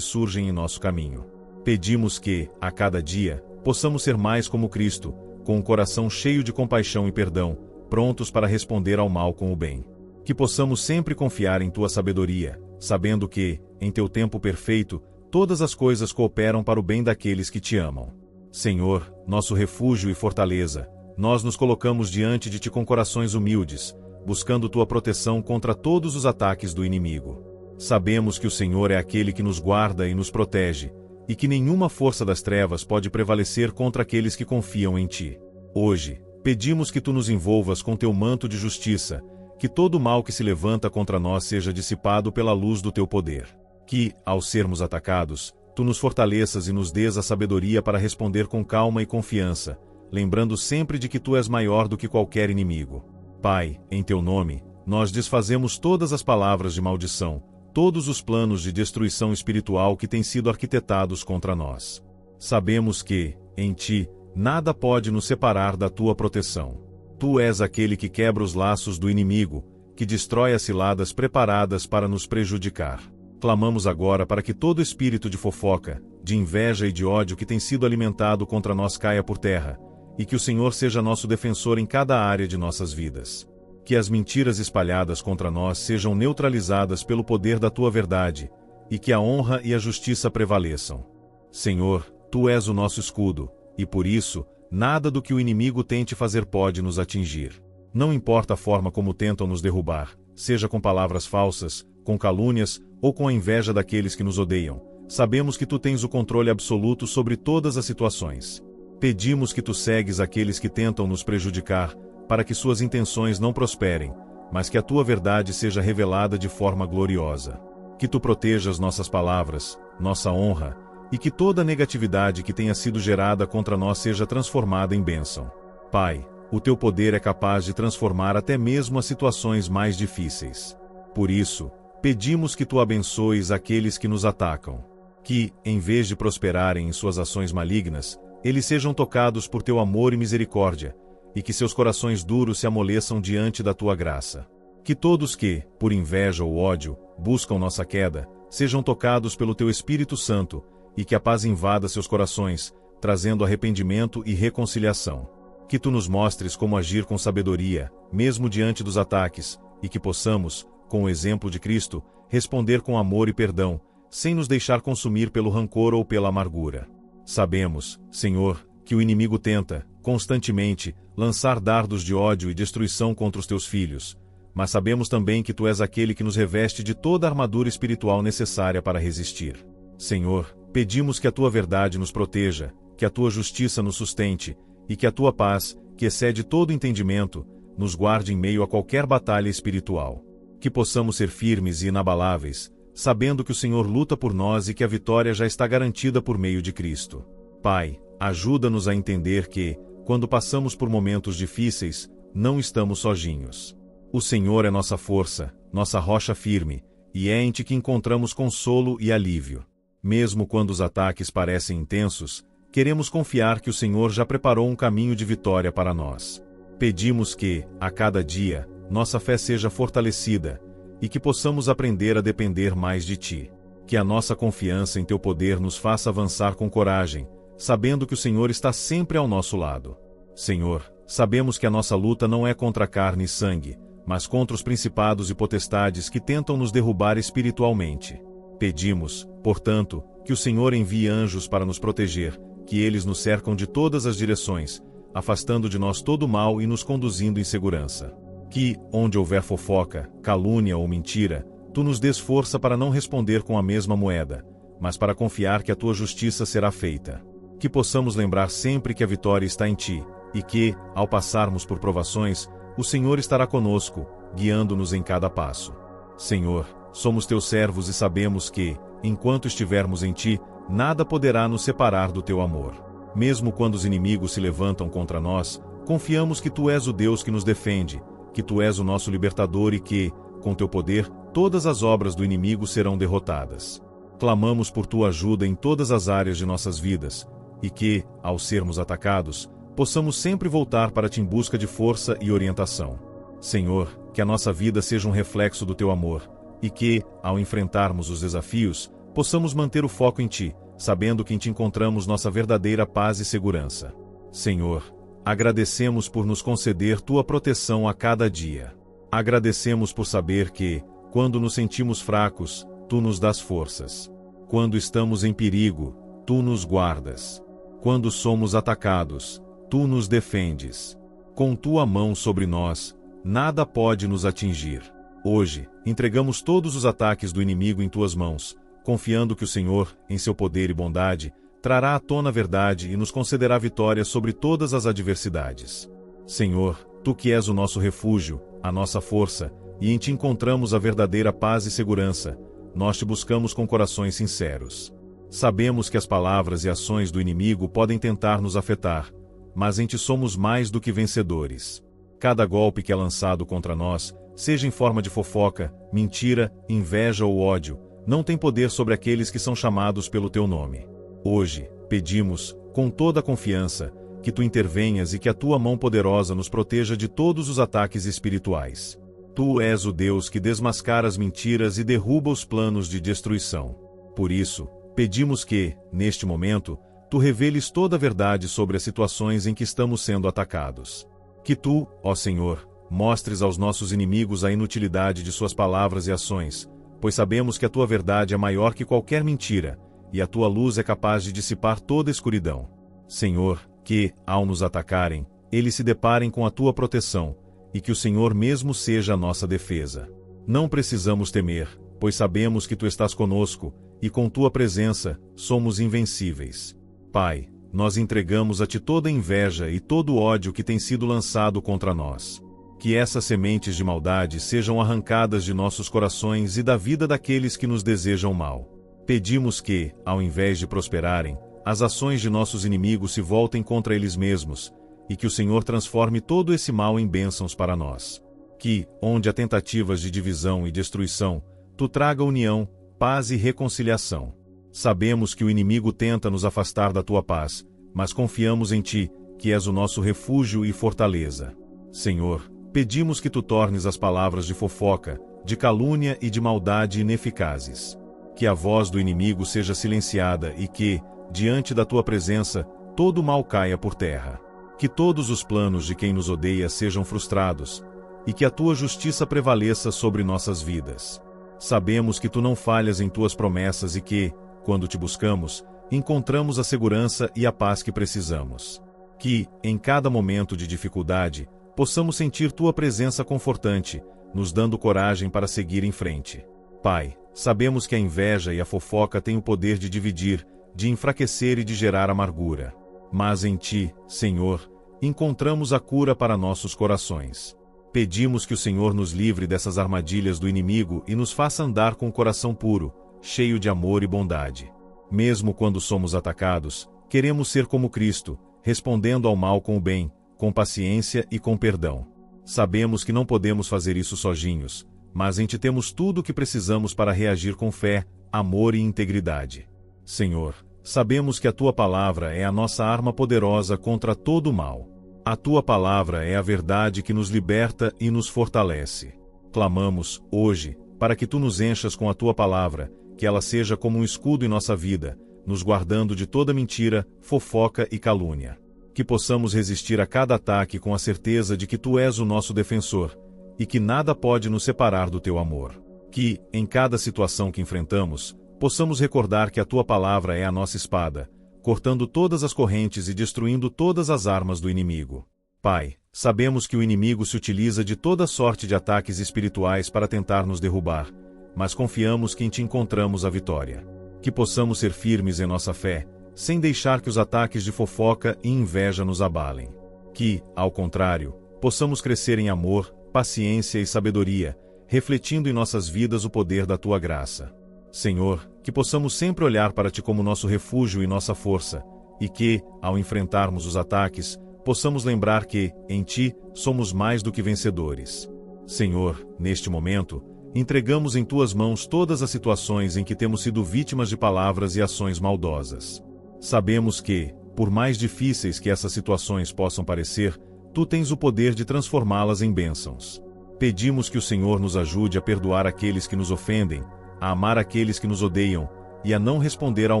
surgem em nosso caminho. Pedimos que, a cada dia, possamos ser mais como Cristo, com um coração cheio de compaixão e perdão, prontos para responder ao mal com o bem. Que possamos sempre confiar em Tua sabedoria, sabendo que, em Teu tempo perfeito, todas as coisas cooperam para o bem daqueles que Te amam. Senhor, nosso refúgio e fortaleza, nós nos colocamos diante de Ti com corações humildes, buscando Tua proteção contra todos os ataques do inimigo. Sabemos que o Senhor é aquele que nos guarda e nos protege, e que nenhuma força das trevas pode prevalecer contra aqueles que confiam em Ti. Hoje, pedimos que Tu nos envolvas com Teu manto de justiça, que todo o mal que se levanta contra nós seja dissipado pela luz do Teu poder. Que, ao sermos atacados, Tu nos fortaleças e nos dês a sabedoria para responder com calma e confiança, lembrando sempre de que Tu és maior do que qualquer inimigo. Pai, em Teu nome, nós desfazemos todas as palavras de maldição, todos os planos de destruição espiritual que têm sido arquitetados contra nós. Sabemos que, em Ti, nada pode nos separar da Tua proteção. Tu és aquele que quebra os laços do inimigo, que destrói as ciladas preparadas para nos prejudicar. Clamamos agora para que todo espírito de fofoca, de inveja e de ódio que tem sido alimentado contra nós caia por terra, e que o Senhor seja nosso defensor em cada área de nossas vidas. Que as mentiras espalhadas contra nós sejam neutralizadas pelo poder da Tua verdade, e que a honra e a justiça prevaleçam. Senhor, Tu és o nosso escudo, e por isso, nada do que o inimigo tente fazer pode nos atingir. Não importa a forma como tentam nos derrubar, seja com palavras falsas, com calúnias, ou com a inveja daqueles que nos odeiam, sabemos que Tu tens o controle absoluto sobre todas as situações. Pedimos que Tu segues aqueles que tentam nos prejudicar, para que suas intenções não prosperem, mas que a Tua verdade seja revelada de forma gloriosa. Que Tu protejas nossas palavras, nossa honra, e que toda negatividade que tenha sido gerada contra nós seja transformada em bênção. Pai, o Teu poder é capaz de transformar até mesmo as situações mais difíceis. Por isso, pedimos que Tu abençoes aqueles que nos atacam. Que, em vez de prosperarem em suas ações malignas, eles sejam tocados por Teu amor e misericórdia, e que seus corações duros se amoleçam diante da Tua graça. Que todos que, por inveja ou ódio, buscam nossa queda, sejam tocados pelo Teu Espírito Santo, e que a paz invada seus corações, trazendo arrependimento e reconciliação. Que Tu nos mostres como agir com sabedoria, mesmo diante dos ataques, e que possamos, com o exemplo de Cristo, responder com amor e perdão, sem nos deixar consumir pelo rancor ou pela amargura. Sabemos, Senhor, que o inimigo tenta, constantemente, lançar dardos de ódio e destruição contra os Teus filhos, mas sabemos também que Tu és aquele que nos reveste de toda a armadura espiritual necessária para resistir. Senhor, pedimos que a Tua verdade nos proteja, que a Tua justiça nos sustente, e que a Tua paz, que excede todo entendimento, nos guarde em meio a qualquer batalha espiritual. Que possamos ser firmes e inabaláveis, sabendo que o Senhor luta por nós e que a vitória já está garantida por meio de Cristo. Pai, ajuda-nos a entender que, quando passamos por momentos difíceis, não estamos sozinhos. O Senhor é nossa força, nossa rocha firme, e é em Ti que encontramos consolo e alívio. Mesmo quando os ataques parecem intensos, queremos confiar que o Senhor já preparou um caminho de vitória para nós. Pedimos que, a cada dia, nossa fé seja fortalecida, e que possamos aprender a depender mais de Ti. Que a nossa confiança em Teu poder nos faça avançar com coragem, sabendo que o Senhor está sempre ao nosso lado. Senhor, sabemos que a nossa luta não é contra carne e sangue, mas contra os principados e potestades que tentam nos derrubar espiritualmente. Pedimos, portanto, que o Senhor envie anjos para nos proteger, que eles nos cercam de todas as direções, afastando de nós todo o mal e nos conduzindo em segurança. Que, onde houver fofoca, calúnia ou mentira, Tu nos dês força para não responder com a mesma moeda, mas para confiar que a Tua justiça será feita. Que possamos lembrar sempre que a vitória está em Ti, e que, ao passarmos por provações, o Senhor estará conosco, guiando-nos em cada passo. Senhor, somos Teus servos e sabemos que, enquanto estivermos em Ti, nada poderá nos separar do Teu amor. Mesmo quando os inimigos se levantam contra nós, confiamos que Tu és o Deus que nos defende, que Tu és o nosso libertador e que, com Teu poder, todas as obras do inimigo serão derrotadas. Clamamos por tua ajuda em todas as áreas de nossas vidas, e que, ao sermos atacados, possamos sempre voltar para ti em busca de força e orientação. Senhor, que a nossa vida seja um reflexo do teu amor, e que, ao enfrentarmos os desafios, possamos manter o foco em ti, sabendo que em ti encontramos nossa verdadeira paz e segurança. Senhor, agradecemos por nos conceder tua proteção a cada dia. Agradecemos por saber que, quando nos sentimos fracos, tu nos dás forças. Quando estamos em perigo, tu nos guardas. Quando somos atacados, tu nos defendes. Com tua mão sobre nós, nada pode nos atingir. Hoje, entregamos todos os ataques do inimigo em tuas mãos, confiando que o Senhor, em seu poder e bondade, trará à tona a verdade e nos concederá vitória sobre todas as adversidades. Senhor, tu que és o nosso refúgio, a nossa força, e em ti encontramos a verdadeira paz e segurança, nós te buscamos com corações sinceros. Sabemos que as palavras e ações do inimigo podem tentar nos afetar, mas em ti somos mais do que vencedores. Cada golpe que é lançado contra nós, seja em forma de fofoca, mentira, inveja ou ódio, não tem poder sobre aqueles que são chamados pelo teu nome. Hoje, pedimos, com toda a confiança, que tu intervenhas e que a tua mão poderosa nos proteja de todos os ataques espirituais. Tu és o Deus que desmascara as mentiras e derruba os planos de destruição. Por isso, pedimos que, neste momento, tu reveles toda a verdade sobre as situações em que estamos sendo atacados. Que tu, ó Senhor, mostres aos nossos inimigos a inutilidade de suas palavras e ações, pois sabemos que a tua verdade é maior que qualquer mentira, e a tua luz é capaz de dissipar toda a escuridão. Senhor, que, ao nos atacarem, eles se deparem com a tua proteção, e que o Senhor mesmo seja a nossa defesa. Não precisamos temer, pois sabemos que tu estás conosco, e com tua presença, somos invencíveis. Pai, nós entregamos a ti toda a inveja e todo o ódio que tem sido lançado contra nós. Que essas sementes de maldade sejam arrancadas de nossos corações e da vida daqueles que nos desejam mal. Pedimos que, ao invés de prosperarem, as ações de nossos inimigos se voltem contra eles mesmos, e que o Senhor transforme todo esse mal em bênçãos para nós. Que, onde há tentativas de divisão e destruição, tu traga união, paz e reconciliação. Sabemos que o inimigo tenta nos afastar da tua paz, mas confiamos em ti, que és o nosso refúgio e fortaleza. Senhor, pedimos que tu tornes as palavras de fofoca, de calúnia e de maldade ineficazes. Que a voz do inimigo seja silenciada e que, diante da tua presença, todo o mal caia por terra. Que todos os planos de quem nos odeia sejam frustrados, e que a tua justiça prevaleça sobre nossas vidas. Sabemos que tu não falhas em tuas promessas e que, quando te buscamos, encontramos a segurança e a paz que precisamos. Que, em cada momento de dificuldade, possamos sentir tua presença confortante, nos dando coragem para seguir em frente. Pai, sabemos que a inveja e a fofoca têm o poder de dividir, de enfraquecer e de gerar amargura. Mas em ti, Senhor, encontramos a cura para nossos corações. Pedimos que o Senhor nos livre dessas armadilhas do inimigo e nos faça andar com o coração puro, cheio de amor e bondade. Mesmo quando somos atacados, queremos ser como Cristo, respondendo ao mal com o bem, com paciência e com perdão. Sabemos que não podemos fazer isso sozinhos, mas em ti temos tudo o que precisamos para reagir com fé, amor e integridade. Senhor, sabemos que a tua palavra é a nossa arma poderosa contra todo o mal. A tua palavra é a verdade que nos liberta e nos fortalece. Clamamos, hoje, para que tu nos enchas com a tua palavra, que ela seja como um escudo em nossa vida, nos guardando de toda mentira, fofoca e calúnia. Que possamos resistir a cada ataque com a certeza de que tu és o nosso defensor, e que nada pode nos separar do teu amor. Que, em cada situação que enfrentamos, possamos recordar que a tua palavra é a nossa espada, cortando todas as correntes e destruindo todas as armas do inimigo. Pai, sabemos que o inimigo se utiliza de toda sorte de ataques espirituais para tentar nos derrubar, mas confiamos que em ti encontramos a vitória. Que possamos ser firmes em nossa fé, sem deixar que os ataques de fofoca e inveja nos abalem. Que, ao contrário, possamos crescer em amor, paciência e sabedoria, refletindo em nossas vidas o poder da tua graça. Senhor, que possamos sempre olhar para ti como nosso refúgio e nossa força, e que, ao enfrentarmos os ataques, possamos lembrar que, em ti, somos mais do que vencedores. Senhor, neste momento, entregamos em tuas mãos todas as situações em que temos sido vítimas de palavras e ações maldosas. Sabemos que, por mais difíceis que essas situações possam parecer, tu tens o poder de transformá-las em bênçãos. Pedimos que o Senhor nos ajude a perdoar aqueles que nos ofendem, a amar aqueles que nos odeiam, e a não responder ao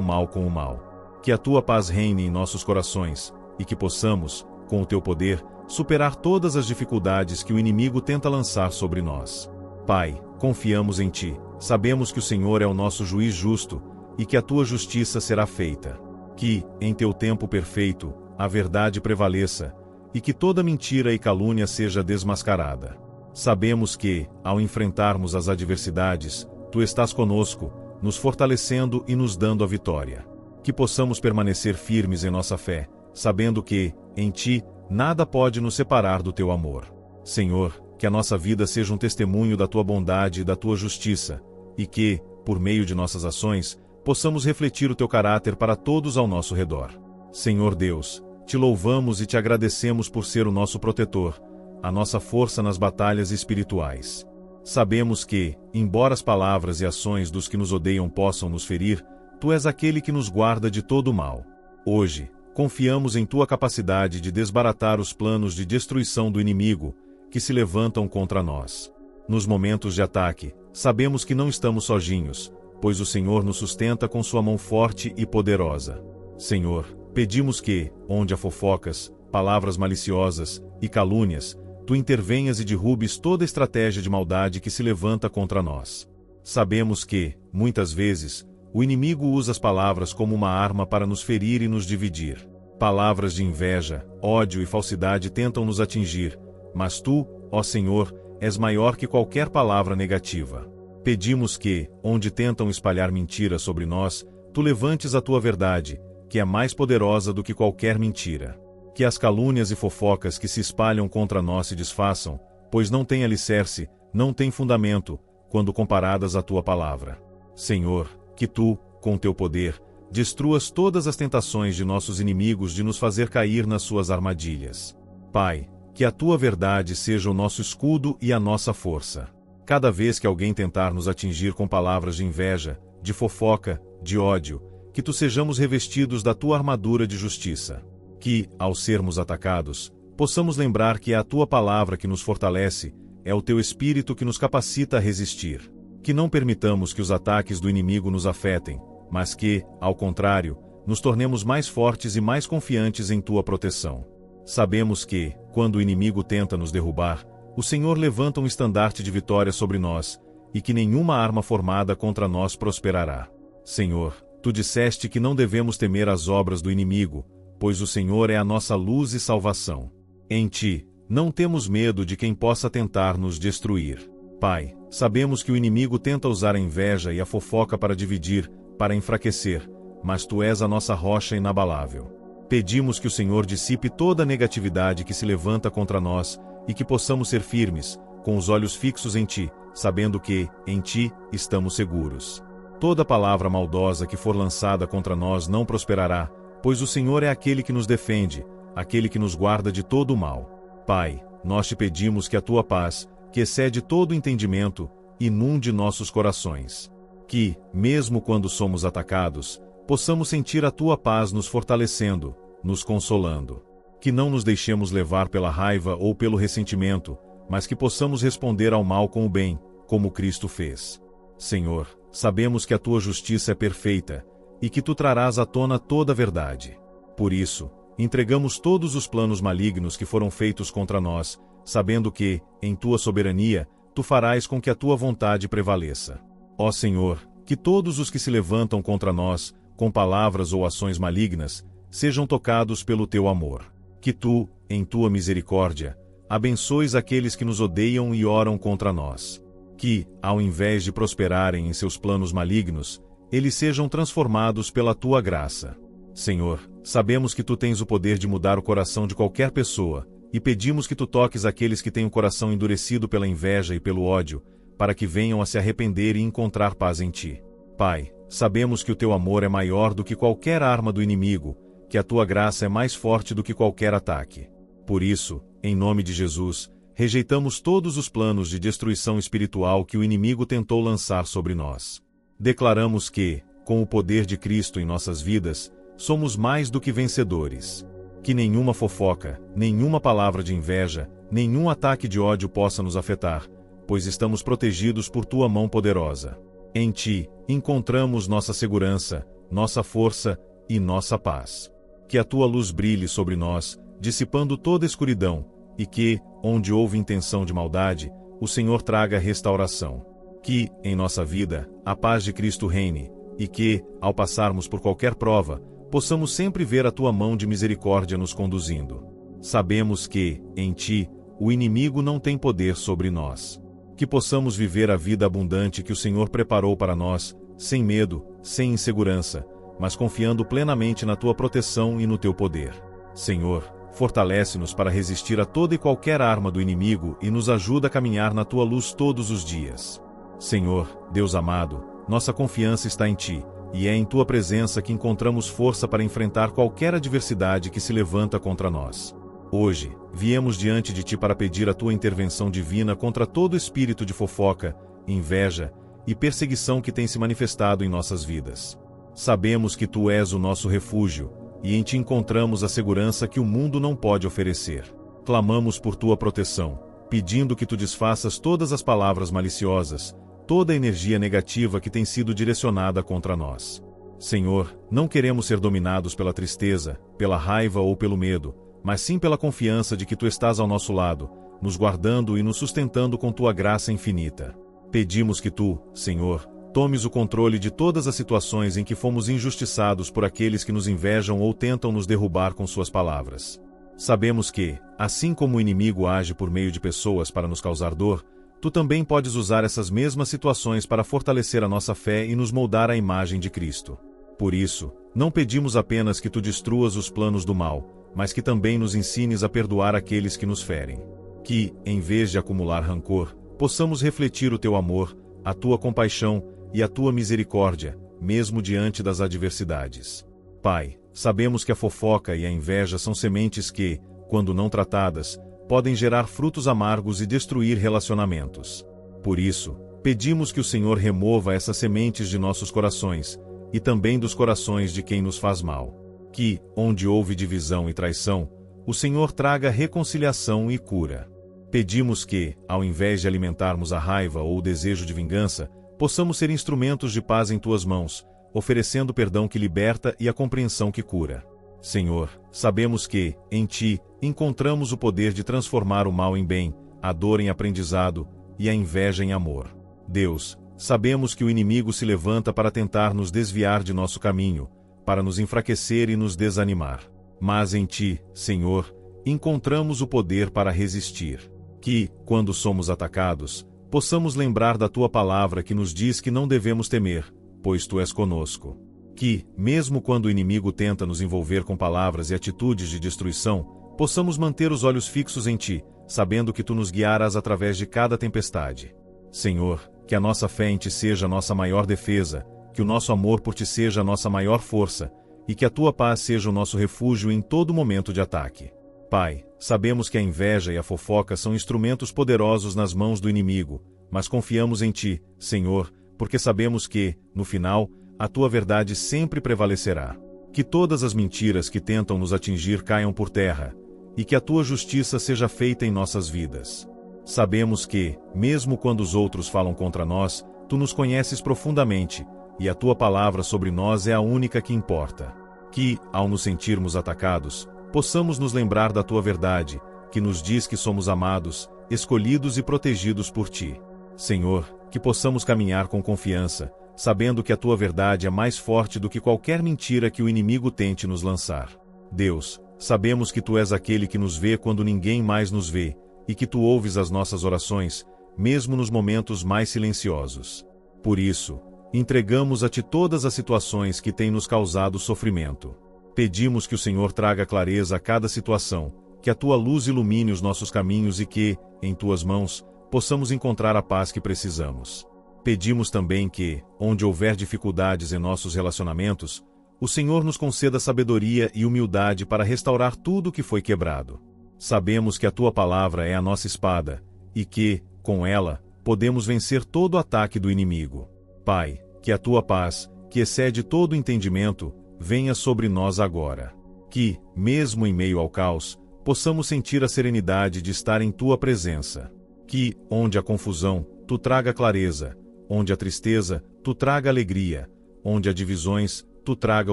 mal com o mal. Que a tua paz reine em nossos corações, e que possamos, com o teu poder, superar todas as dificuldades que o inimigo tenta lançar sobre nós. Pai, confiamos em ti, sabemos que o Senhor é o nosso juiz justo, e que a tua justiça será feita. Que, em teu tempo perfeito, a verdade prevaleça, e que toda mentira e calúnia seja desmascarada. Sabemos que, ao enfrentarmos as adversidades, tu estás conosco, nos fortalecendo e nos dando a vitória. Que possamos permanecer firmes em nossa fé, sabendo que, em ti, nada pode nos separar do teu amor. Senhor, que a nossa vida seja um testemunho da tua bondade e da tua justiça, e que, por meio de nossas ações, possamos refletir o teu caráter para todos ao nosso redor. Senhor Deus, te louvamos e te agradecemos por ser o nosso protetor, a nossa força nas batalhas espirituais. Sabemos que, embora as palavras e ações dos que nos odeiam possam nos ferir, tu és aquele que nos guarda de todo o mal. Hoje, confiamos em tua capacidade de desbaratar os planos de destruição do inimigo, que se levantam contra nós. Nos momentos de ataque, sabemos que não estamos sozinhos, pois o Senhor nos sustenta com sua mão forte e poderosa. Senhor, pedimos que, onde há fofocas, palavras maliciosas e calúnias, tu intervenhas e derrubes toda estratégia de maldade que se levanta contra nós. Sabemos que, muitas vezes, o inimigo usa as palavras como uma arma para nos ferir e nos dividir. Palavras de inveja, ódio e falsidade tentam nos atingir, mas tu, ó Senhor, és maior que qualquer palavra negativa. Pedimos que, onde tentam espalhar mentiras sobre nós, tu levantes a tua verdade, que é mais poderosa do que qualquer mentira. Que as calúnias e fofocas que se espalham contra nós se desfaçam, pois não têm alicerce, não têm fundamento, quando comparadas à tua palavra. Senhor, que tu, com teu poder, destruas todas as tentações de nossos inimigos de nos fazer cair nas suas armadilhas. Pai, que a tua verdade seja o nosso escudo e a nossa força. Cada vez que alguém tentar nos atingir com palavras de inveja, de fofoca, de ódio, que tu sejamos revestidos da tua armadura de justiça. Que, ao sermos atacados, possamos lembrar que é a tua palavra que nos fortalece, é o teu espírito que nos capacita a resistir. Que não permitamos que os ataques do inimigo nos afetem, mas que, ao contrário, nos tornemos mais fortes e mais confiantes em tua proteção. Sabemos que, quando o inimigo tenta nos derrubar, o Senhor levanta um estandarte de vitória sobre nós, e que nenhuma arma formada contra nós prosperará. Senhor, tu disseste que não devemos temer as obras do inimigo, pois o Senhor é a nossa luz e salvação. Em ti, não temos medo de quem possa tentar nos destruir. Pai, sabemos que o inimigo tenta usar a inveja e a fofoca para dividir, para enfraquecer, mas tu és a nossa rocha inabalável. Pedimos que o Senhor dissipe toda a negatividade que se levanta contra nós, e que possamos ser firmes, com os olhos fixos em ti, sabendo que, em ti, estamos seguros. Toda palavra maldosa que for lançada contra nós não prosperará, pois o Senhor é aquele que nos defende, aquele que nos guarda de todo o mal. Pai, nós te pedimos que a tua paz, que excede todo o entendimento, inunde nossos corações. Que, mesmo quando somos atacados, possamos sentir a tua paz nos fortalecendo, nos consolando. Que não nos deixemos levar pela raiva ou pelo ressentimento, mas que possamos responder ao mal com o bem, como Cristo fez. Senhor, sabemos que a tua justiça é perfeita, e que tu trarás à tona toda a verdade. Por isso, entregamos todos os planos malignos que foram feitos contra nós, sabendo que, em tua soberania, tu farás com que a tua vontade prevaleça. Ó Senhor, que todos os que se levantam contra nós, com palavras ou ações malignas, sejam tocados pelo teu amor. Que tu, em tua misericórdia, abençoes aqueles que nos odeiam e oram contra nós. Que, ao invés de prosperarem em seus planos malignos, eles sejam transformados pela tua graça. Senhor, sabemos que tu tens o poder de mudar o coração de qualquer pessoa, e pedimos que tu toques aqueles que têm o coração endurecido pela inveja e pelo ódio, para que venham a se arrepender e encontrar paz em ti. Pai, sabemos que o teu amor é maior do que qualquer arma do inimigo, que a tua graça é mais forte do que qualquer ataque. Por isso, em nome de Jesus, rejeitamos todos os planos de destruição espiritual que o inimigo tentou lançar sobre nós. Declaramos que, com o poder de Cristo em nossas vidas, somos mais do que vencedores. Que nenhuma fofoca, nenhuma palavra de inveja, nenhum ataque de ódio possa nos afetar, pois estamos protegidos por tua mão poderosa. Em ti, encontramos nossa segurança, nossa força e nossa paz. Que a tua luz brilhe sobre nós, dissipando toda escuridão, e que, onde houve intenção de maldade, o Senhor traga restauração. Que, em nossa vida, a paz de Cristo reine, e que, ao passarmos por qualquer prova, possamos sempre ver a tua mão de misericórdia nos conduzindo. Sabemos que, em ti, o inimigo não tem poder sobre nós. Que possamos viver a vida abundante que o Senhor preparou para nós, sem medo, sem insegurança, mas confiando plenamente na tua proteção e no teu poder. Senhor, fortalece-nos para resistir a toda e qualquer arma do inimigo e nos ajuda a caminhar na tua luz todos os dias. Senhor, Deus amado, nossa confiança está em ti, e é em tua presença que encontramos força para enfrentar qualquer adversidade que se levanta contra nós. Hoje, viemos diante de ti para pedir a tua intervenção divina contra todo espírito de fofoca, inveja e perseguição que tem se manifestado em nossas vidas. Sabemos que tu és o nosso refúgio, e em ti encontramos a segurança que o mundo não pode oferecer. Clamamos por tua proteção, pedindo que tu desfaças todas as palavras maliciosas, toda a energia negativa que tem sido direcionada contra nós. Senhor, não queremos ser dominados pela tristeza, pela raiva ou pelo medo, mas sim pela confiança de que tu estás ao nosso lado, nos guardando e nos sustentando com tua graça infinita. Pedimos que tu, Senhor, tomes o controle de todas as situações em que fomos injustiçados por aqueles que nos invejam ou tentam nos derrubar com suas palavras. Sabemos que, assim como o inimigo age por meio de pessoas para nos causar dor, tu também podes usar essas mesmas situações para fortalecer a nossa fé e nos moldar à imagem de Cristo. Por isso, não pedimos apenas que tu destruas os planos do mal, mas que também nos ensines a perdoar aqueles que nos ferem. Que, em vez de acumular rancor, possamos refletir o teu amor, a tua compaixão e a tua misericórdia, mesmo diante das adversidades. Pai, sabemos que a fofoca e a inveja são sementes que, quando não tratadas, podem gerar frutos amargos e destruir relacionamentos. Por isso, pedimos que o Senhor remova essas sementes de nossos corações, e também dos corações de quem nos faz mal. Que, onde houve divisão e traição, o Senhor traga reconciliação e cura. Pedimos que, ao invés de alimentarmos a raiva ou o desejo de vingança, possamos ser instrumentos de paz em tuas mãos, oferecendo perdão que liberta e a compreensão que cura. Senhor, sabemos que, em ti, encontramos o poder de transformar o mal em bem, a dor em aprendizado e a inveja em amor. Deus, sabemos que o inimigo se levanta para tentar nos desviar de nosso caminho, para nos enfraquecer e nos desanimar. Mas em ti, Senhor, encontramos o poder para resistir. Que, quando somos atacados, possamos lembrar da tua palavra que nos diz que não devemos temer, pois tu és conosco. Que, mesmo quando o inimigo tenta nos envolver com palavras e atitudes de destruição, possamos manter os olhos fixos em ti, sabendo que tu nos guiarás através de cada tempestade. Senhor, que a nossa fé em ti seja a nossa maior defesa, que o nosso amor por ti seja a nossa maior força, e que a tua paz seja o nosso refúgio em todo momento de ataque. Pai, sabemos que a inveja e a fofoca são instrumentos poderosos nas mãos do inimigo, mas confiamos em ti, Senhor, porque sabemos que, no final, a tua verdade sempre prevalecerá. Que todas as mentiras que tentam nos atingir caiam por terra, e que a tua justiça seja feita em nossas vidas. Sabemos que, mesmo quando os outros falam contra nós, tu nos conheces profundamente, e a tua palavra sobre nós é a única que importa. Que, ao nos sentirmos atacados, possamos nos lembrar da tua verdade, que nos diz que somos amados, escolhidos e protegidos por ti. Senhor, que possamos caminhar com confiança, sabendo que a tua verdade é mais forte do que qualquer mentira que o inimigo tente nos lançar. Deus, sabemos que tu és aquele que nos vê quando ninguém mais nos vê, e que tu ouves as nossas orações, mesmo nos momentos mais silenciosos. Por isso, entregamos a ti todas as situações que têm nos causado sofrimento. Pedimos que o Senhor traga clareza a cada situação, que a tua luz ilumine os nossos caminhos e que, em tuas mãos, possamos encontrar a paz que precisamos. Pedimos também que, onde houver dificuldades em nossos relacionamentos, o Senhor nos conceda sabedoria e humildade para restaurar tudo o que foi quebrado. Sabemos que a tua palavra é a nossa espada, e que, com ela, podemos vencer todo o ataque do inimigo. Pai, que a tua paz, que excede todo entendimento, venha sobre nós agora. Que, mesmo em meio ao caos, possamos sentir a serenidade de estar em tua presença. Que, onde a confusão, tu traga clareza, onde a tristeza, tu traga alegria, onde há divisões, tu traga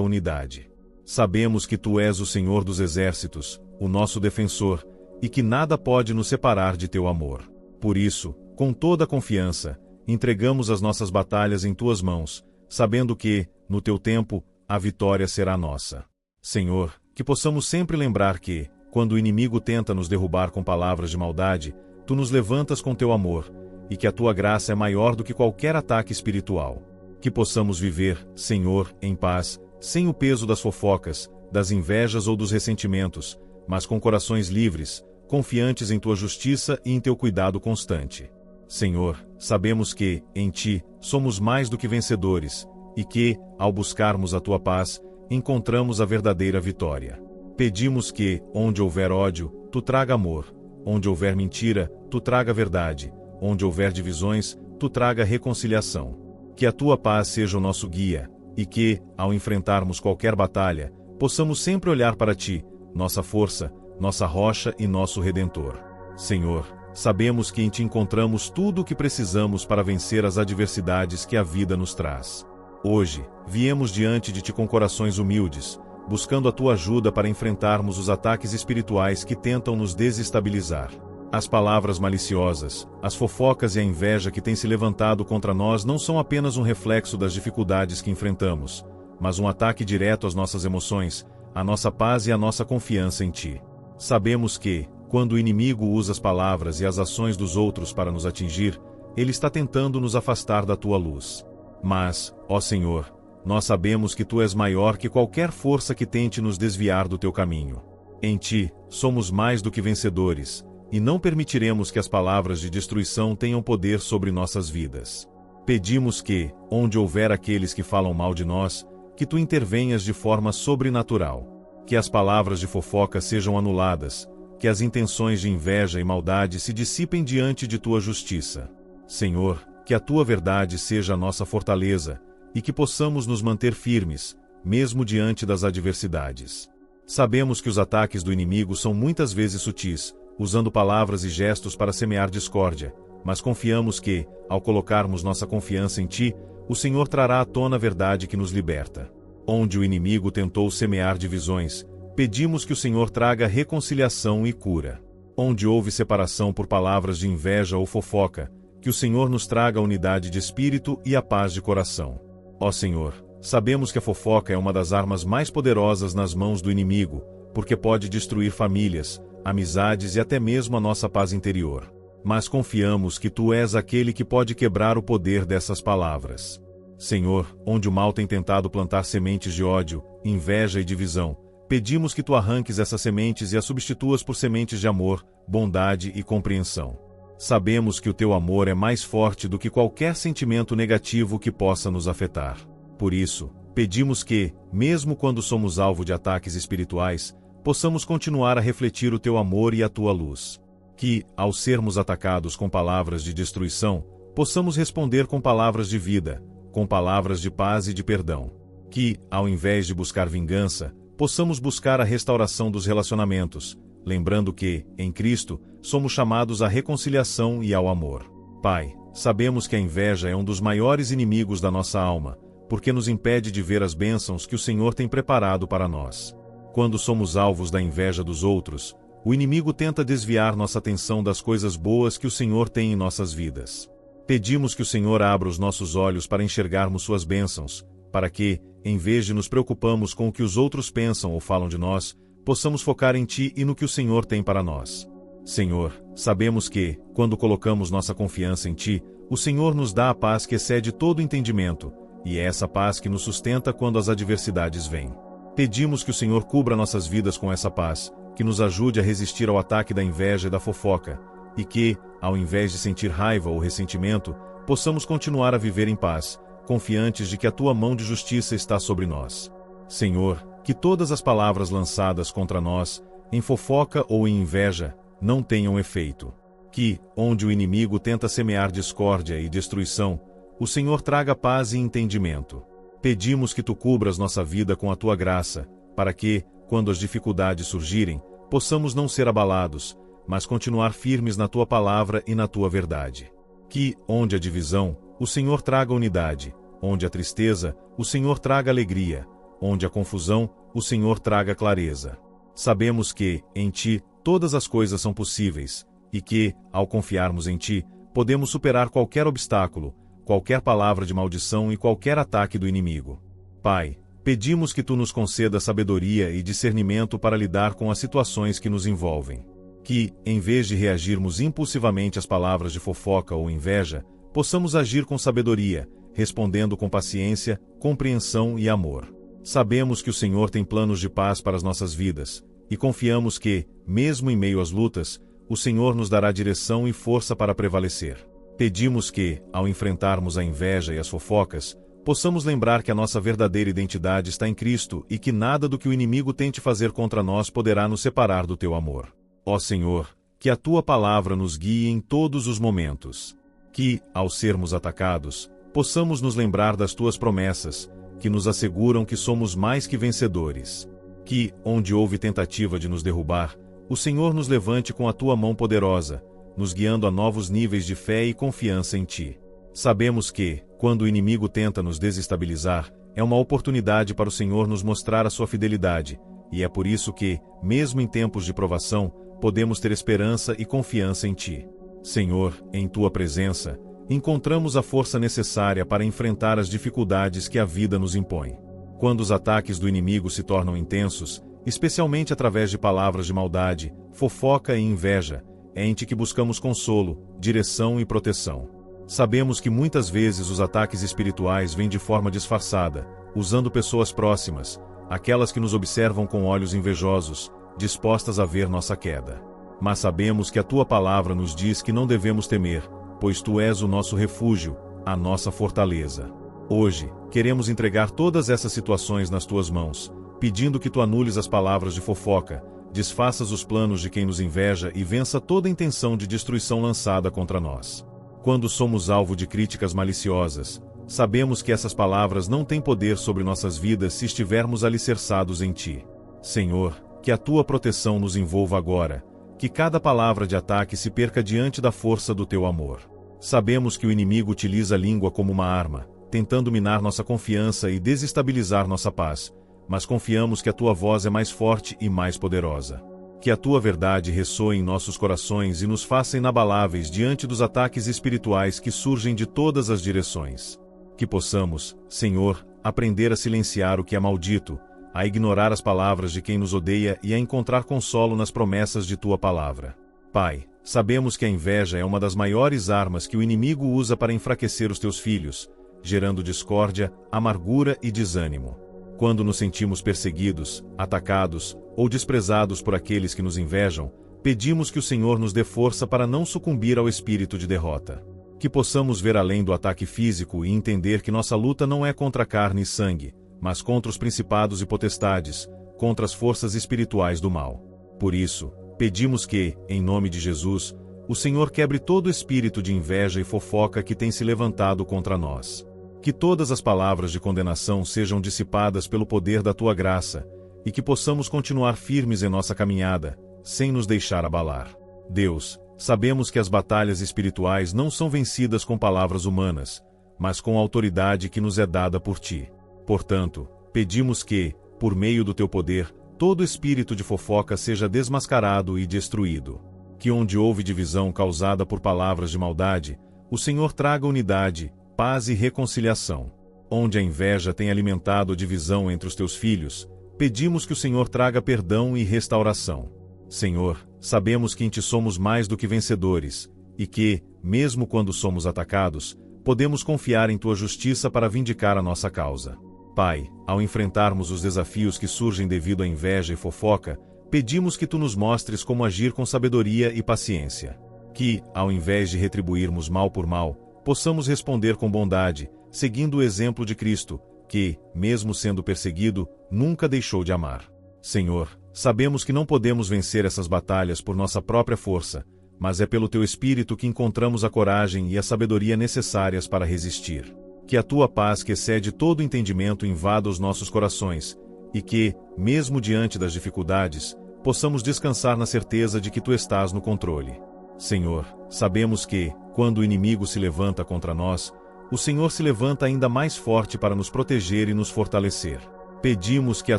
unidade. Sabemos que tu és o Senhor dos exércitos, o nosso defensor, e que nada pode nos separar de teu amor. Por isso, com toda a confiança, entregamos as nossas batalhas em tuas mãos, sabendo que, no teu tempo, a vitória será nossa. Senhor, que possamos sempre lembrar que, quando o inimigo tenta nos derrubar com palavras de maldade, tu nos levantas com teu amor, e que a tua graça é maior do que qualquer ataque espiritual. Que possamos viver, Senhor, em paz, sem o peso das fofocas, das invejas ou dos ressentimentos, mas com corações livres, confiantes em tua justiça e em teu cuidado constante. Senhor, sabemos que, em ti, somos mais do que vencedores, e que, ao buscarmos a tua paz, encontramos a verdadeira vitória. Pedimos que, onde houver ódio, tu traga amor, onde houver mentira, tu traga verdade, onde houver divisões, tu traga reconciliação. Que a tua paz seja o nosso guia, e que, ao enfrentarmos qualquer batalha, possamos sempre olhar para ti, nossa força, nossa rocha e nosso Redentor. Senhor, sabemos que em ti encontramos tudo o que precisamos para vencer as adversidades que a vida nos traz. Hoje, viemos diante de ti com corações humildes, buscando a tua ajuda para enfrentarmos os ataques espirituais que tentam nos desestabilizar. As palavras maliciosas, as fofocas e a inveja que têm se levantado contra nós não são apenas um reflexo das dificuldades que enfrentamos, mas um ataque direto às nossas emoções, à nossa paz e à nossa confiança em ti. Sabemos que, quando o inimigo usa as palavras e as ações dos outros para nos atingir, ele está tentando nos afastar da tua luz. Mas, ó Senhor, nós sabemos que tu és maior que qualquer força que tente nos desviar do teu caminho. Em ti, somos mais do que vencedores, e não permitiremos que as palavras de destruição tenham poder sobre nossas vidas. Pedimos que, onde houver aqueles que falam mal de nós, que tu intervenhas de forma sobrenatural. Que as palavras de fofoca sejam anuladas, que as intenções de inveja e maldade se dissipem diante de tua justiça. Senhor, que a tua verdade seja a nossa fortaleza, e que possamos nos manter firmes, mesmo diante das adversidades. Sabemos que os ataques do inimigo são muitas vezes sutis, usando palavras e gestos para semear discórdia, mas confiamos que, ao colocarmos nossa confiança em ti, o Senhor trará à tona a verdade que nos liberta. Onde o inimigo tentou semear divisões, pedimos que o Senhor traga reconciliação e cura. Onde houve separação por palavras de inveja ou fofoca, que o Senhor nos traga a unidade de espírito e a paz de coração. Ó Senhor, sabemos que a fofoca é uma das armas mais poderosas nas mãos do inimigo, porque pode destruir famílias, amizades e até mesmo a nossa paz interior. Mas confiamos que tu és aquele que pode quebrar o poder dessas palavras. Senhor, onde o mal tem tentado plantar sementes de ódio, inveja e divisão, pedimos que tu arranques essas sementes e as substituas por sementes de amor, bondade e compreensão. Sabemos que o teu amor é mais forte do que qualquer sentimento negativo que possa nos afetar. Por isso, pedimos que, mesmo quando somos alvo de ataques espirituais, possamos continuar a refletir o teu amor e a tua luz. Que, ao sermos atacados com palavras de destruição, possamos responder com palavras de vida, com palavras de paz e de perdão. Que, ao invés de buscar vingança, possamos buscar a restauração dos relacionamentos, lembrando que, em Cristo, somos chamados à reconciliação e ao amor. Pai, sabemos que a inveja é um dos maiores inimigos da nossa alma, porque nos impede de ver as bênçãos que o Senhor tem preparado para nós. Quando somos alvos da inveja dos outros, o inimigo tenta desviar nossa atenção das coisas boas que o Senhor tem em nossas vidas. Pedimos que o Senhor abra os nossos olhos para enxergarmos suas bênçãos, para que, em vez de nos preocuparmos com o que os outros pensam ou falam de nós, possamos focar em Ti e no que o Senhor tem para nós. Senhor, sabemos que, quando colocamos nossa confiança em Ti, o Senhor nos dá a paz que excede todo entendimento, e é essa paz que nos sustenta quando as adversidades vêm. Pedimos que o Senhor cubra nossas vidas com essa paz, que nos ajude a resistir ao ataque da inveja e da fofoca, e que, ao invés de sentir raiva ou ressentimento, possamos continuar a viver em paz, confiantes de que a Tua mão de justiça está sobre nós. Senhor, que todas as palavras lançadas contra nós, em fofoca ou em inveja, não tenham efeito. Que, onde o inimigo tenta semear discórdia e destruição, o Senhor traga paz e entendimento. Pedimos que tu cubras nossa vida com a tua graça, para que, quando as dificuldades surgirem, possamos não ser abalados, mas continuar firmes na tua palavra e na tua verdade. Que, onde a divisão, o Senhor traga unidade, onde a tristeza, o Senhor traga alegria, onde a confusão, o Senhor traga clareza. Sabemos que, em ti, todas as coisas são possíveis, e que, ao confiarmos em ti, podemos superar qualquer obstáculo, qualquer palavra de maldição e qualquer ataque do inimigo. Pai, pedimos que tu nos conceda sabedoria e discernimento para lidar com as situações que nos envolvem. Que, em vez de reagirmos impulsivamente às palavras de fofoca ou inveja, possamos agir com sabedoria, respondendo com paciência, compreensão e amor. Sabemos que o Senhor tem planos de paz para as nossas vidas, e confiamos que, mesmo em meio às lutas, o Senhor nos dará direção e força para prevalecer. Pedimos que, ao enfrentarmos a inveja e as fofocas, possamos lembrar que a nossa verdadeira identidade está em Cristo e que nada do que o inimigo tente fazer contra nós poderá nos separar do teu amor. Ó Senhor, que a tua palavra nos guie em todos os momentos. Que, ao sermos atacados, possamos nos lembrar das tuas promessas, que nos asseguram que somos mais que vencedores. Que, onde houve tentativa de nos derrubar, o Senhor nos levante com a tua mão poderosa, nos guiando a novos níveis de fé e confiança em ti. Sabemos que, quando o inimigo tenta nos desestabilizar, é uma oportunidade para o Senhor nos mostrar a sua fidelidade, e é por isso que, mesmo em tempos de provação, podemos ter esperança e confiança em ti. Senhor, em tua presença, encontramos a força necessária para enfrentar as dificuldades que a vida nos impõe. Quando os ataques do inimigo se tornam intensos, especialmente através de palavras de maldade, fofoca e inveja, é em ti que buscamos consolo, direção e proteção. Sabemos que muitas vezes os ataques espirituais vêm de forma disfarçada, usando pessoas próximas, aquelas que nos observam com olhos invejosos, dispostas a ver nossa queda. Mas sabemos que a tua palavra nos diz que não devemos temer, pois tu és o nosso refúgio, a nossa fortaleza. Hoje, queremos entregar todas essas situações nas tuas mãos, pedindo que tu anules as palavras de fofoca, desfaças os planos de quem nos inveja e vença toda intenção de destruição lançada contra nós. Quando somos alvo de críticas maliciosas, sabemos que essas palavras não têm poder sobre nossas vidas se estivermos alicerçados em ti. Senhor, que a tua proteção nos envolva agora, que cada palavra de ataque se perca diante da força do teu amor. Sabemos que o inimigo utiliza a língua como uma arma, tentando minar nossa confiança e desestabilizar nossa paz, mas confiamos que a tua voz é mais forte e mais poderosa. Que a tua verdade ressoe em nossos corações e nos faça inabaláveis diante dos ataques espirituais que surgem de todas as direções. Que possamos, Senhor, aprender a silenciar o que é maldito, a ignorar as palavras de quem nos odeia e a encontrar consolo nas promessas de tua palavra. Pai, sabemos que a inveja é uma das maiores armas que o inimigo usa para enfraquecer os teus filhos, gerando discórdia, amargura e desânimo. Quando nos sentimos perseguidos, atacados ou desprezados por aqueles que nos invejam, pedimos que o Senhor nos dê força para não sucumbir ao espírito de derrota. Que possamos ver além do ataque físico e entender que nossa luta não é contra carne e sangue, mas contra os principados e potestades, contra as forças espirituais do mal. Por isso, pedimos que, em nome de Jesus, o Senhor quebre todo espírito de inveja e fofoca que tem se levantado contra nós. Que todas as palavras de condenação sejam dissipadas pelo poder da tua graça, e que possamos continuar firmes em nossa caminhada, sem nos deixar abalar. Deus, sabemos que as batalhas espirituais não são vencidas com palavras humanas, mas com a autoridade que nos é dada por ti. Portanto, pedimos que, por meio do teu poder, todo espírito de fofoca seja desmascarado e destruído. Que onde houve divisão causada por palavras de maldade, o Senhor traga unidade, paz e reconciliação. Onde a inveja tem alimentado a divisão entre os teus filhos, pedimos que o Senhor traga perdão e restauração. Senhor, sabemos que em ti somos mais do que vencedores, e que, mesmo quando somos atacados, podemos confiar em tua justiça para vindicar a nossa causa. Pai, ao enfrentarmos os desafios que surgem devido à inveja e fofoca, pedimos que tu nos mostres como agir com sabedoria e paciência. Que, ao invés de retribuirmos mal por mal, possamos responder com bondade, seguindo o exemplo de Cristo, que, mesmo sendo perseguido, nunca deixou de amar. Senhor, sabemos que não podemos vencer essas batalhas por nossa própria força, mas é pelo Teu Espírito que encontramos a coragem e a sabedoria necessárias para resistir. Que a Tua paz, que excede todo entendimento, invada os nossos corações, e que, mesmo diante das dificuldades, possamos descansar na certeza de que Tu estás no controle. Senhor, sabemos que, quando o inimigo se levanta contra nós, o Senhor se levanta ainda mais forte para nos proteger e nos fortalecer. Pedimos que a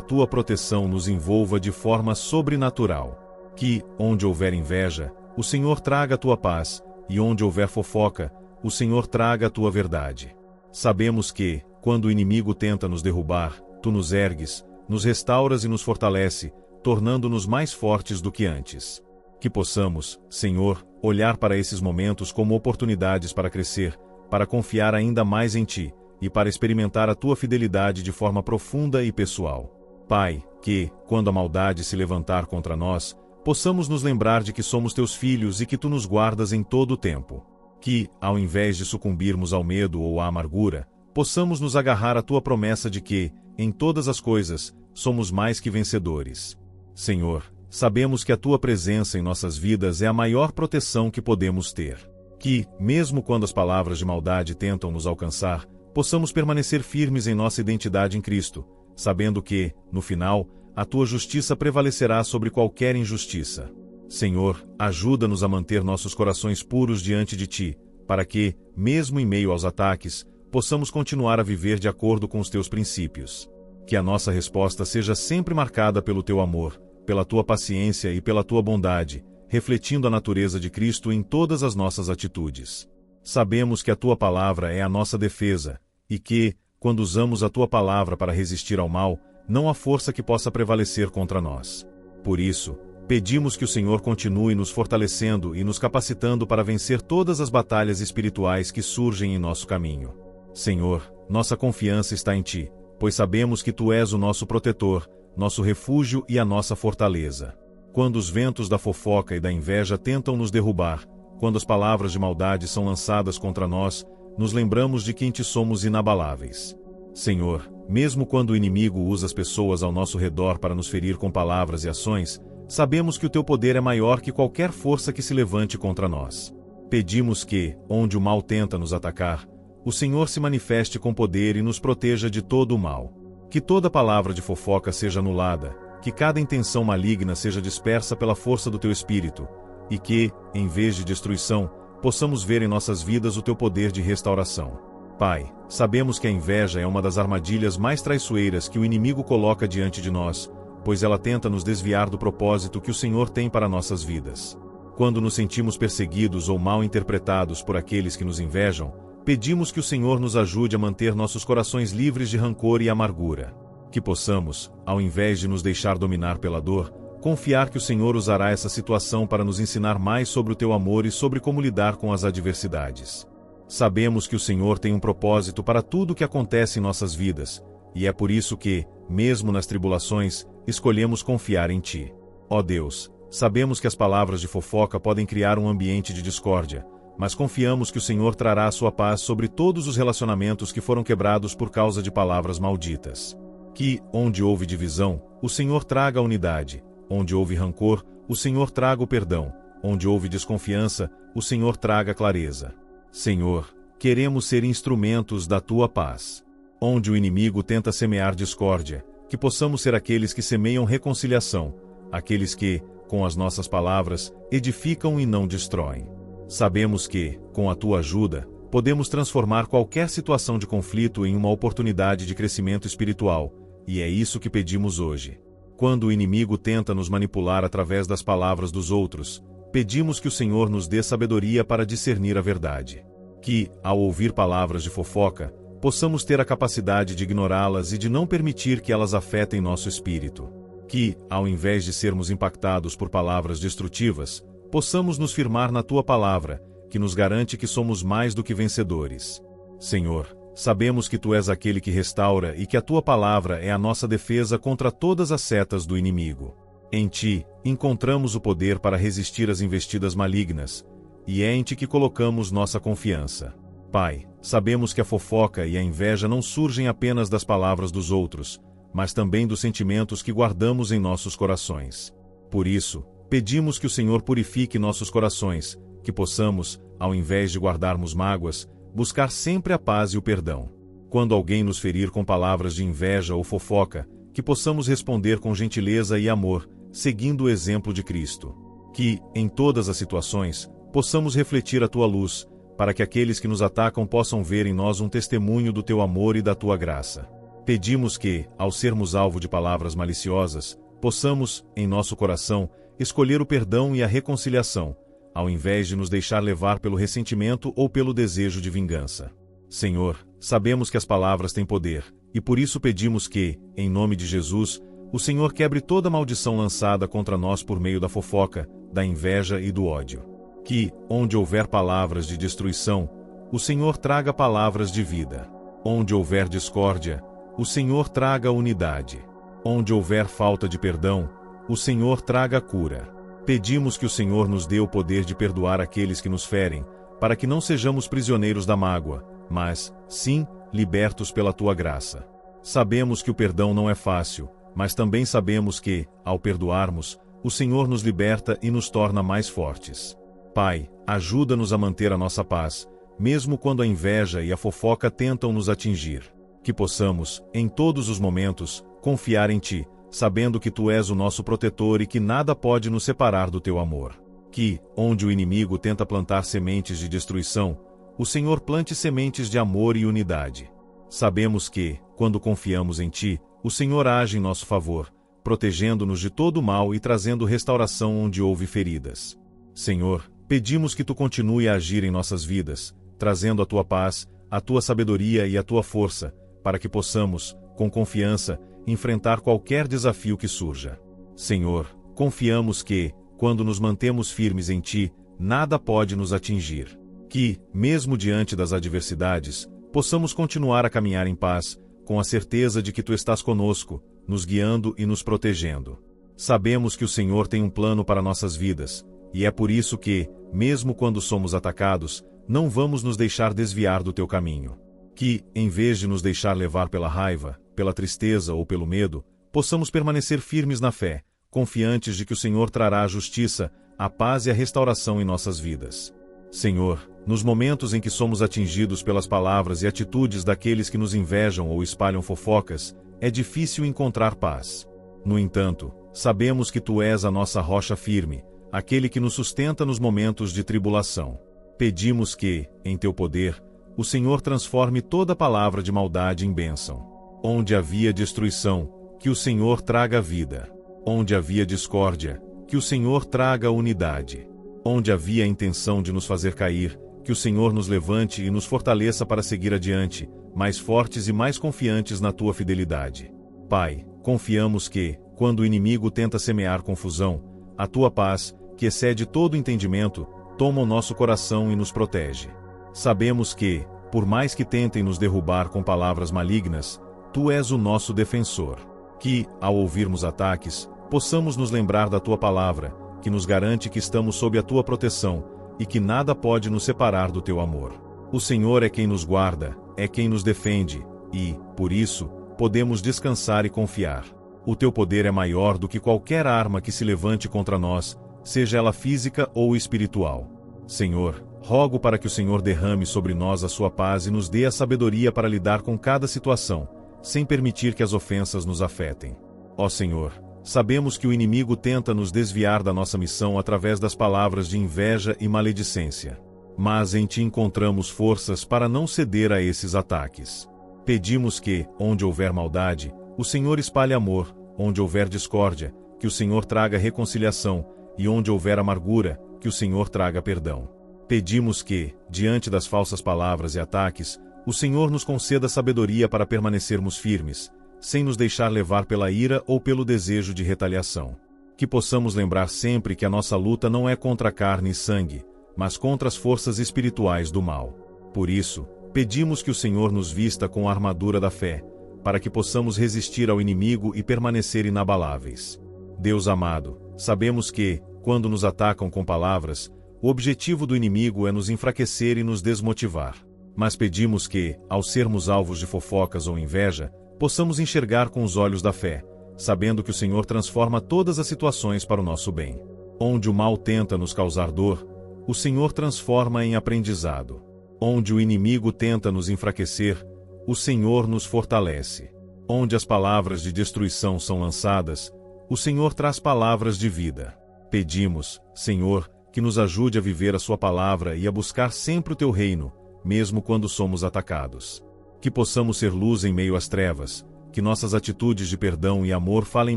Tua proteção nos envolva de forma sobrenatural. Que, onde houver inveja, o Senhor traga a Tua paz, e onde houver fofoca, o Senhor traga a Tua verdade. Sabemos que, quando o inimigo tenta nos derrubar, Tu nos ergues, nos restauras e nos fortalece, tornando-nos mais fortes do que antes. Que possamos, Senhor, olhar para esses momentos como oportunidades para crescer, para confiar ainda mais em Ti, e para experimentar a Tua fidelidade de forma profunda e pessoal. Pai, que, quando a maldade se levantar contra nós, possamos nos lembrar de que somos Teus filhos e que Tu nos guardas em todo o tempo. Que, ao invés de sucumbirmos ao medo ou à amargura, possamos nos agarrar à Tua promessa de que, em todas as coisas, somos mais que vencedores. Senhor, sabemos que a Tua presença em nossas vidas é a maior proteção que podemos ter. Que, mesmo quando as palavras de maldade tentam nos alcançar, possamos permanecer firmes em nossa identidade em Cristo, sabendo que, no final, a Tua justiça prevalecerá sobre qualquer injustiça. Senhor, ajuda-nos a manter nossos corações puros diante de Ti, para que, mesmo em meio aos ataques, possamos continuar a viver de acordo com os Teus princípios. Que a nossa resposta seja sempre marcada pelo Teu amor, pela Tua paciência e pela Tua bondade, refletindo a natureza de Cristo em todas as nossas atitudes. Sabemos que a Tua palavra é a nossa defesa, e que, quando usamos a Tua palavra para resistir ao mal, não há força que possa prevalecer contra nós. Por isso, pedimos que o Senhor continue nos fortalecendo e nos capacitando para vencer todas as batalhas espirituais que surgem em nosso caminho. Senhor, nossa confiança está em Ti, pois sabemos que Tu és o nosso protetor, nosso refúgio e a nossa fortaleza. Quando os ventos da fofoca e da inveja tentam nos derrubar, quando as palavras de maldade são lançadas contra nós, nos lembramos de que em Ti somos inabaláveis. Senhor, mesmo quando o inimigo usa as pessoas ao nosso redor para nos ferir com palavras e ações, sabemos que o Teu poder é maior que qualquer força que se levante contra nós. Pedimos que, onde o mal tenta nos atacar, o Senhor se manifeste com poder e nos proteja de todo o mal. Que toda palavra de fofoca seja anulada, que cada intenção maligna seja dispersa pela força do Teu Espírito, e que, em vez de destruição, possamos ver em nossas vidas o Teu poder de restauração. Pai, sabemos que a inveja é uma das armadilhas mais traiçoeiras que o inimigo coloca diante de nós, pois ela tenta nos desviar do propósito que o Senhor tem para nossas vidas. Quando nos sentimos perseguidos ou mal interpretados por aqueles que nos invejam, pedimos que o Senhor nos ajude a manter nossos corações livres de rancor e amargura. Que possamos, ao invés de nos deixar dominar pela dor, confiar que o Senhor usará essa situação para nos ensinar mais sobre o Teu amor e sobre como lidar com as adversidades. Sabemos que o Senhor tem um propósito para tudo o que acontece em nossas vidas, e é por isso que, mesmo nas tribulações, escolhemos confiar em Ti. Ó Deus, sabemos que as palavras de fofoca podem criar um ambiente de discórdia, mas confiamos que o Senhor trará a Sua paz sobre todos os relacionamentos que foram quebrados por causa de palavras malditas. Que, onde houve divisão, o Senhor traga a unidade, onde houve rancor, o Senhor traga o perdão, onde houve desconfiança, o Senhor traga clareza. Senhor, queremos ser instrumentos da Tua paz. Onde o inimigo tenta semear discórdia, que possamos ser aqueles que semeiam reconciliação, aqueles que, com as nossas palavras, edificam e não destroem. Sabemos que, com a Tua ajuda, podemos transformar qualquer situação de conflito em uma oportunidade de crescimento espiritual, e é isso que pedimos hoje. Quando o inimigo tenta nos manipular através das palavras dos outros, pedimos que o Senhor nos dê sabedoria para discernir a verdade. Que, ao ouvir palavras de fofoca, possamos ter a capacidade de ignorá-las e de não permitir que elas afetem nosso espírito. Que, ao invés de sermos impactados por palavras destrutivas, possamos nos firmar na Tua palavra, que nos garante que somos mais do que vencedores. Senhor, sabemos que Tu és aquele que restaura e que a Tua palavra é a nossa defesa contra todas as setas do inimigo. Em Ti, encontramos o poder para resistir às investidas malignas, e é em Ti que colocamos nossa confiança. Pai, sabemos que a fofoca e a inveja não surgem apenas das palavras dos outros, mas também dos sentimentos que guardamos em nossos corações. Por isso, pedimos que o Senhor purifique nossos corações, que possamos, ao invés de guardarmos mágoas, buscar sempre a paz e o perdão. Quando alguém nos ferir com palavras de inveja ou fofoca, que possamos responder com gentileza e amor, seguindo o exemplo de Cristo. Que, em todas as situações, possamos refletir a tua luz, para que aqueles que nos atacam possam ver em nós um testemunho do teu amor e da tua graça. Pedimos que, ao sermos alvo de palavras maliciosas, possamos, em nosso coração, escolher o perdão e a reconciliação, ao invés de nos deixar levar pelo ressentimento ou pelo desejo de vingança. Senhor, sabemos que as palavras têm poder, e por isso pedimos que, em nome de Jesus, o Senhor quebre toda maldição lançada contra nós por meio da fofoca, da inveja e do ódio. Que, onde houver palavras de destruição, o Senhor traga palavras de vida. Onde houver discórdia, o Senhor traga unidade. Onde houver falta de perdão, o Senhor traga cura. Pedimos que o Senhor nos dê o poder de perdoar aqueles que nos ferem, para que não sejamos prisioneiros da mágoa, mas, sim, libertos pela tua graça. Sabemos que o perdão não é fácil, mas também sabemos que, ao perdoarmos, o Senhor nos liberta e nos torna mais fortes. Pai, ajuda-nos a manter a nossa paz, mesmo quando a inveja e a fofoca tentam nos atingir. Que possamos, em todos os momentos, confiar em Ti, sabendo que Tu és o nosso protetor e que nada pode nos separar do Teu amor. Que, onde o inimigo tenta plantar sementes de destruição, o Senhor plante sementes de amor e unidade. Sabemos que, quando confiamos em Ti, o Senhor age em nosso favor, protegendo-nos de todo o mal e trazendo restauração onde houve feridas. Senhor, pedimos que Tu continue a agir em nossas vidas, trazendo a Tua paz, a Tua sabedoria e a Tua força, para que possamos, com confiança, enfrentar qualquer desafio que surja. Senhor, confiamos que, quando nos mantemos firmes em Ti, nada pode nos atingir. Que, mesmo diante das adversidades, possamos continuar a caminhar em paz, com a certeza de que Tu estás conosco, nos guiando e nos protegendo. Sabemos que o Senhor tem um plano para nossas vidas, e é por isso que, mesmo quando somos atacados, não vamos nos deixar desviar do Teu caminho. Que, em vez de nos deixar levar pela raiva, pela tristeza ou pelo medo, possamos permanecer firmes na fé, confiantes de que o Senhor trará a justiça, a paz e a restauração em nossas vidas. Senhor, nos momentos em que somos atingidos pelas palavras e atitudes daqueles que nos invejam ou espalham fofocas, é difícil encontrar paz. No entanto, sabemos que Tu és a nossa rocha firme, aquele que nos sustenta nos momentos de tribulação. Pedimos que, em Teu poder, o Senhor transforme toda palavra de maldade em bênção. Onde havia destruição, que o Senhor traga vida. Onde havia discórdia, que o Senhor traga unidade. Onde havia a intenção de nos fazer cair, que o Senhor nos levante e nos fortaleça para seguir adiante, mais fortes e mais confiantes na Tua fidelidade. Pai, confiamos que, quando o inimigo tenta semear confusão, a Tua paz, que excede todo entendimento, toma o nosso coração e nos protege. Sabemos que, por mais que tentem nos derrubar com palavras malignas, Tu és o nosso defensor. Que, ao ouvirmos ataques, possamos nos lembrar da Tua palavra, que nos garante que estamos sob a Tua proteção, e que nada pode nos separar do Teu amor. O Senhor é quem nos guarda, é quem nos defende, e, por isso, podemos descansar e confiar. O Teu poder é maior do que qualquer arma que se levante contra nós, seja ela física ou espiritual. Senhor, rogo para que o Senhor derrame sobre nós a Sua paz e nos dê a sabedoria para lidar com cada situação, sem permitir que as ofensas nos afetem. Ó Senhor, sabemos que o inimigo tenta nos desviar da nossa missão através das palavras de inveja e maledicência. Mas em Ti encontramos forças para não ceder a esses ataques. Pedimos que, onde houver maldade, o Senhor espalhe amor, onde houver discórdia, que o Senhor traga reconciliação, e onde houver amargura, que o Senhor traga perdão. Pedimos que, diante das falsas palavras e ataques, o Senhor nos conceda sabedoria para permanecermos firmes, sem nos deixar levar pela ira ou pelo desejo de retaliação. Que possamos lembrar sempre que a nossa luta não é contra carne e sangue, mas contra as forças espirituais do mal. Por isso, pedimos que o Senhor nos vista com a armadura da fé, para que possamos resistir ao inimigo e permanecer inabaláveis. Deus amado, sabemos que, quando nos atacam com palavras, o objetivo do inimigo é nos enfraquecer e nos desmotivar. Mas pedimos que, ao sermos alvos de fofocas ou inveja, possamos enxergar com os olhos da fé, sabendo que o Senhor transforma todas as situações para o nosso bem. Onde o mal tenta nos causar dor, o Senhor transforma em aprendizado. Onde o inimigo tenta nos enfraquecer, o Senhor nos fortalece. Onde as palavras de destruição são lançadas, o Senhor traz palavras de vida. Pedimos, Senhor, que nos ajude a viver a sua palavra e a buscar sempre o teu reino, mesmo quando somos atacados. Que possamos ser luz em meio às trevas, que nossas atitudes de perdão e amor falem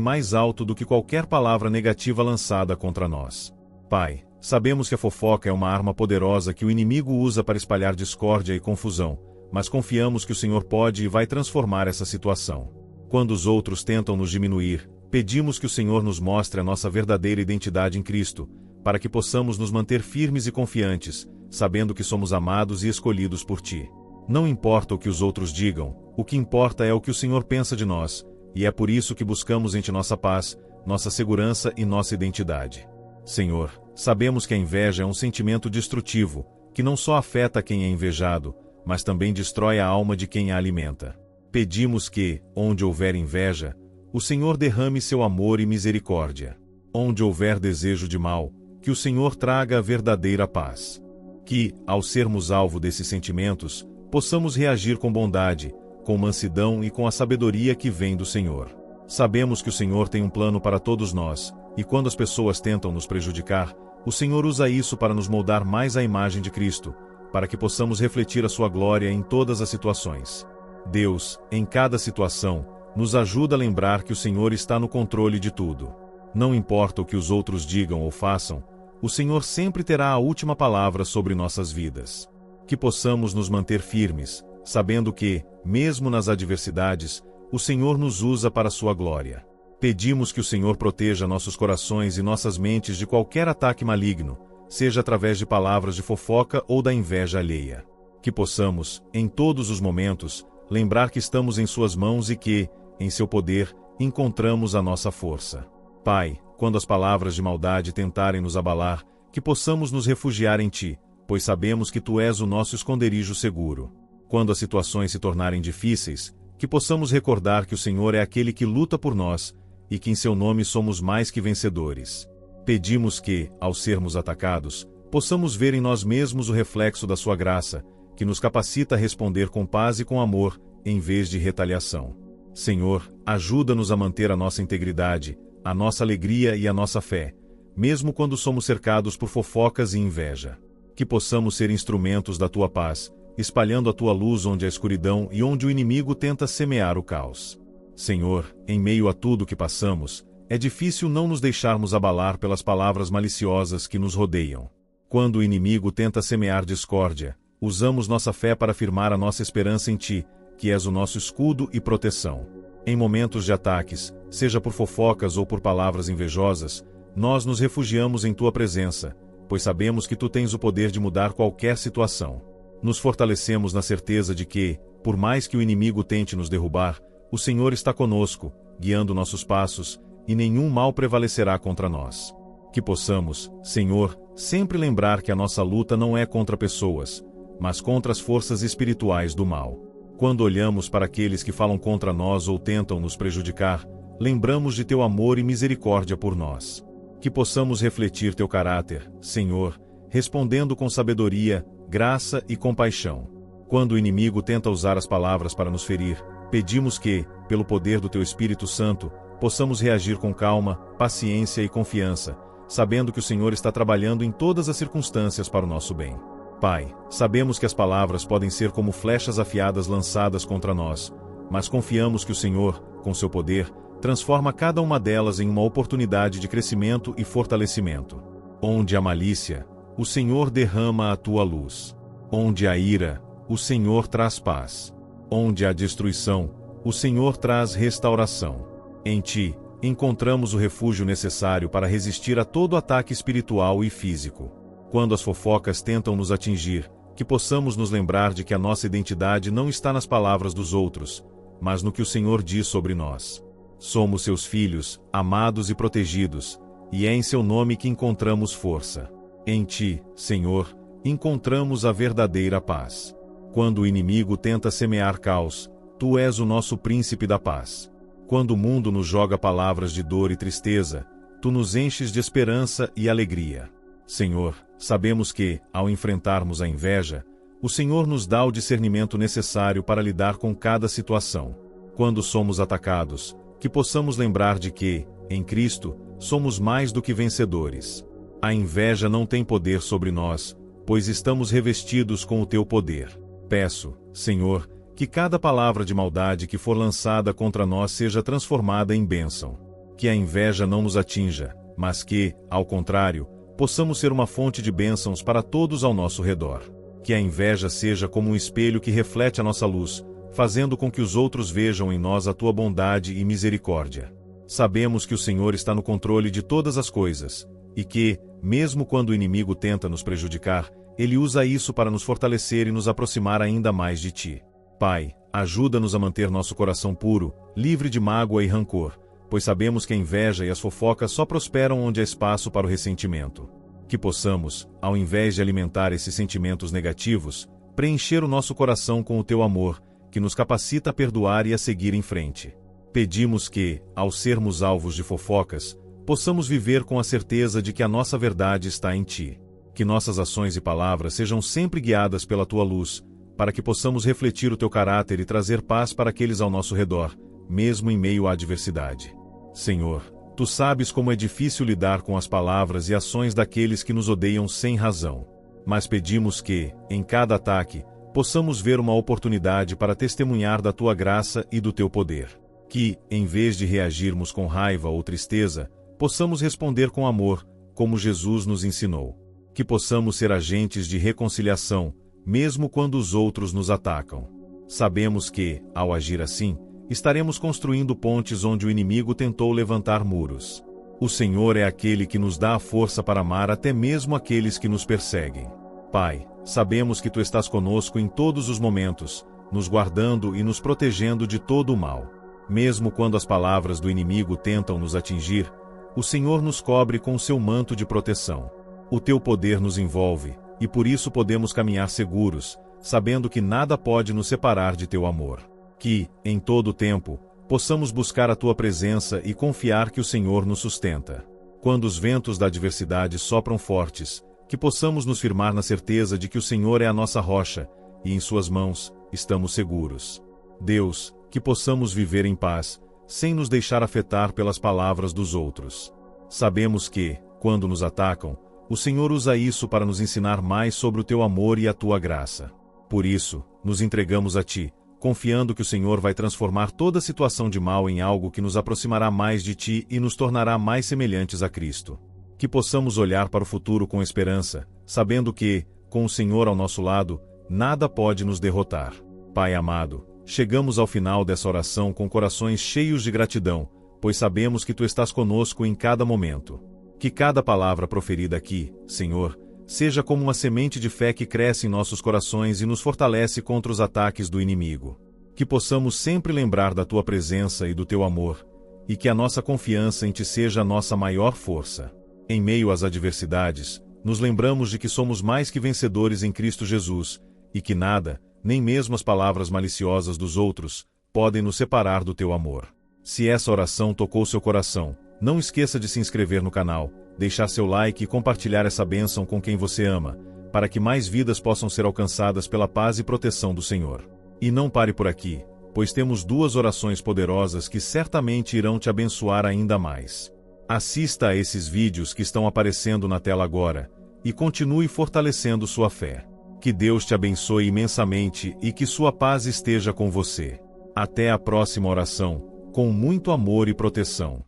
mais alto do que qualquer palavra negativa lançada contra nós. Pai, sabemos que a fofoca é uma arma poderosa que o inimigo usa para espalhar discórdia e confusão, mas confiamos que o Senhor pode e vai transformar essa situação. Quando os outros tentam nos diminuir, pedimos que o Senhor nos mostre a nossa verdadeira identidade em Cristo, para que possamos nos manter firmes e confiantes, sabendo que somos amados e escolhidos por Ti. Não importa o que os outros digam, o que importa é o que o Senhor pensa de nós, e é por isso que buscamos em Ti nossa paz, nossa segurança e nossa identidade. Senhor, sabemos que a inveja é um sentimento destrutivo, que não só afeta quem é invejado, mas também destrói a alma de quem a alimenta. Pedimos que, onde houver inveja, o Senhor derrame seu amor e misericórdia. Onde houver desejo de mal, que o Senhor traga a verdadeira paz. Que, ao sermos alvo desses sentimentos, possamos reagir com bondade, com mansidão e com a sabedoria que vem do Senhor. Sabemos que o Senhor tem um plano para todos nós, e quando as pessoas tentam nos prejudicar, o Senhor usa isso para nos moldar mais à imagem de Cristo, para que possamos refletir a sua glória em todas as situações. Deus, em cada situação, nos ajuda a lembrar que o Senhor está no controle de tudo. Não importa o que os outros digam ou façam, o Senhor sempre terá a última palavra sobre nossas vidas. Que possamos nos manter firmes, sabendo que, mesmo nas adversidades, o Senhor nos usa para a sua glória. Pedimos que o Senhor proteja nossos corações e nossas mentes de qualquer ataque maligno, seja através de palavras de fofoca ou da inveja alheia. Que possamos, em todos os momentos, lembrar que estamos em suas mãos e que, em seu poder, encontramos a nossa força. Pai, quando as palavras de maldade tentarem nos abalar, que possamos nos refugiar em Ti, pois sabemos que Tu és o nosso esconderijo seguro. Quando as situações se tornarem difíceis, que possamos recordar que o Senhor é aquele que luta por nós, e que em seu nome somos mais que vencedores. Pedimos que, ao sermos atacados, possamos ver em nós mesmos o reflexo da sua graça, que nos capacita a responder com paz e com amor, em vez de retaliação. Senhor, ajuda-nos a manter a nossa integridade, a nossa alegria e a nossa fé, mesmo quando somos cercados por fofocas e inveja. Que possamos ser instrumentos da Tua paz, espalhando a Tua luz onde há escuridão e onde o inimigo tenta semear o caos. Senhor, em meio a tudo que passamos, é difícil não nos deixarmos abalar pelas palavras maliciosas que nos rodeiam. Quando o inimigo tenta semear discórdia, usamos nossa fé para firmar a nossa esperança em Ti, que és o nosso escudo e proteção. Em momentos de ataques, seja por fofocas ou por palavras invejosas, nós nos refugiamos em Tua presença, pois sabemos que Tu tens o poder de mudar qualquer situação. Nos fortalecemos na certeza de que, por mais que o inimigo tente nos derrubar, o Senhor está conosco, guiando nossos passos, e nenhum mal prevalecerá contra nós. Que possamos, Senhor, sempre lembrar que a nossa luta não é contra pessoas, mas contra as forças espirituais do mal. Quando olhamos para aqueles que falam contra nós ou tentam nos prejudicar, lembramos de Teu amor e misericórdia por nós. Que possamos refletir Teu caráter, Senhor, respondendo com sabedoria, graça e compaixão. Quando o inimigo tenta usar as palavras para nos ferir, pedimos que, pelo poder do Teu Espírito Santo, possamos reagir com calma, paciência e confiança, sabendo que o Senhor está trabalhando em todas as circunstâncias para o nosso bem. Pai, sabemos que as palavras podem ser como flechas afiadas lançadas contra nós, mas confiamos que o Senhor, com seu poder, transforma cada uma delas em uma oportunidade de crescimento e fortalecimento. Onde há malícia, o Senhor derrama a Tua luz. Onde há ira, o Senhor traz paz. Onde há destruição, o Senhor traz restauração. Em Ti, encontramos o refúgio necessário para resistir a todo ataque espiritual e físico. Quando as fofocas tentam nos atingir, que possamos nos lembrar de que a nossa identidade não está nas palavras dos outros, mas no que o Senhor diz sobre nós. Somos Seus filhos, amados e protegidos, e é em Seu nome que encontramos força. Em Ti, Senhor, encontramos a verdadeira paz. Quando o inimigo tenta semear caos, Tu és o nosso príncipe da paz. Quando o mundo nos joga palavras de dor e tristeza, Tu nos enches de esperança e alegria. Senhor, sabemos que, ao enfrentarmos a inveja, o Senhor nos dá o discernimento necessário para lidar com cada situação. Quando somos atacados, que possamos lembrar de que, em Cristo, somos mais do que vencedores. A inveja não tem poder sobre nós, pois estamos revestidos com o Teu poder. Peço, Senhor, que cada palavra de maldade que for lançada contra nós seja transformada em bênção. Que a inveja não nos atinja, mas que, ao contrário, possamos ser uma fonte de bênçãos para todos ao nosso redor. Que a inveja seja como um espelho que reflete a nossa luz, fazendo com que os outros vejam em nós a Tua bondade e misericórdia. Sabemos que o Senhor está no controle de todas as coisas, e que, mesmo quando o inimigo tenta nos prejudicar, Ele usa isso para nos fortalecer e nos aproximar ainda mais de Ti. Pai, ajuda-nos a manter nosso coração puro, livre de mágoa e rancor, pois sabemos que a inveja e as fofocas só prosperam onde há espaço para o ressentimento. Que possamos, ao invés de alimentar esses sentimentos negativos, preencher o nosso coração com o Teu amor, que nos capacita a perdoar e a seguir em frente. Pedimos que, ao sermos alvos de fofocas, possamos viver com a certeza de que a nossa verdade está em Ti. Que nossas ações e palavras sejam sempre guiadas pela Tua luz, para que possamos refletir o Teu caráter e trazer paz para aqueles ao nosso redor, mesmo em meio à adversidade. Senhor, Tu sabes como é difícil lidar com as palavras e ações daqueles que nos odeiam sem razão. Mas pedimos que, em cada ataque, possamos ver uma oportunidade para testemunhar da Tua graça e do Teu poder. Que, em vez de reagirmos com raiva ou tristeza, possamos responder com amor, como Jesus nos ensinou. Que possamos ser agentes de reconciliação, mesmo quando os outros nos atacam. Sabemos que, ao agir assim, estaremos construindo pontes onde o inimigo tentou levantar muros. O Senhor é aquele que nos dá a força para amar até mesmo aqueles que nos perseguem. Pai, sabemos que Tu estás conosco em todos os momentos, nos guardando e nos protegendo de todo o mal. Mesmo quando as palavras do inimigo tentam nos atingir, o Senhor nos cobre com o Seu manto de proteção. O Teu poder nos envolve, e por isso podemos caminhar seguros, sabendo que nada pode nos separar de Teu amor. Que, em todo o tempo, possamos buscar a Tua presença e confiar que o Senhor nos sustenta. Quando os ventos da adversidade sopram fortes, que possamos nos firmar na certeza de que o Senhor é a nossa rocha, e em Suas mãos, estamos seguros. Deus, que possamos viver em paz, sem nos deixar afetar pelas palavras dos outros. Sabemos que, quando nos atacam, o Senhor usa isso para nos ensinar mais sobre o Teu amor e a Tua graça. Por isso, nos entregamos a Ti, confiando que o Senhor vai transformar toda situação de mal em algo que nos aproximará mais de Ti e nos tornará mais semelhantes a Cristo. Que possamos olhar para o futuro com esperança, sabendo que, com o Senhor ao nosso lado, nada pode nos derrotar. Pai amado, chegamos ao final dessa oração com corações cheios de gratidão, pois sabemos que Tu estás conosco em cada momento. Que cada palavra proferida aqui, Senhor, seja como uma semente de fé que cresce em nossos corações e nos fortalece contra os ataques do inimigo. Que possamos sempre lembrar da Tua presença e do Teu amor, e que a nossa confiança em Ti seja a nossa maior força. Em meio às adversidades, nos lembramos de que somos mais que vencedores em Cristo Jesus, e que nada, nem mesmo as palavras maliciosas dos outros, podem nos separar do Teu amor. Se essa oração tocou seu coração, não esqueça de se inscrever no canal, deixar seu like e compartilhar essa bênção com quem você ama, para que mais vidas possam ser alcançadas pela paz e proteção do Senhor. E não pare por aqui, pois temos 2 orações poderosas que certamente irão te abençoar ainda mais. Assista a esses vídeos que estão aparecendo na tela agora, e continue fortalecendo sua fé. Que Deus te abençoe imensamente e que sua paz esteja com você. Até a próxima oração, com muito amor e proteção.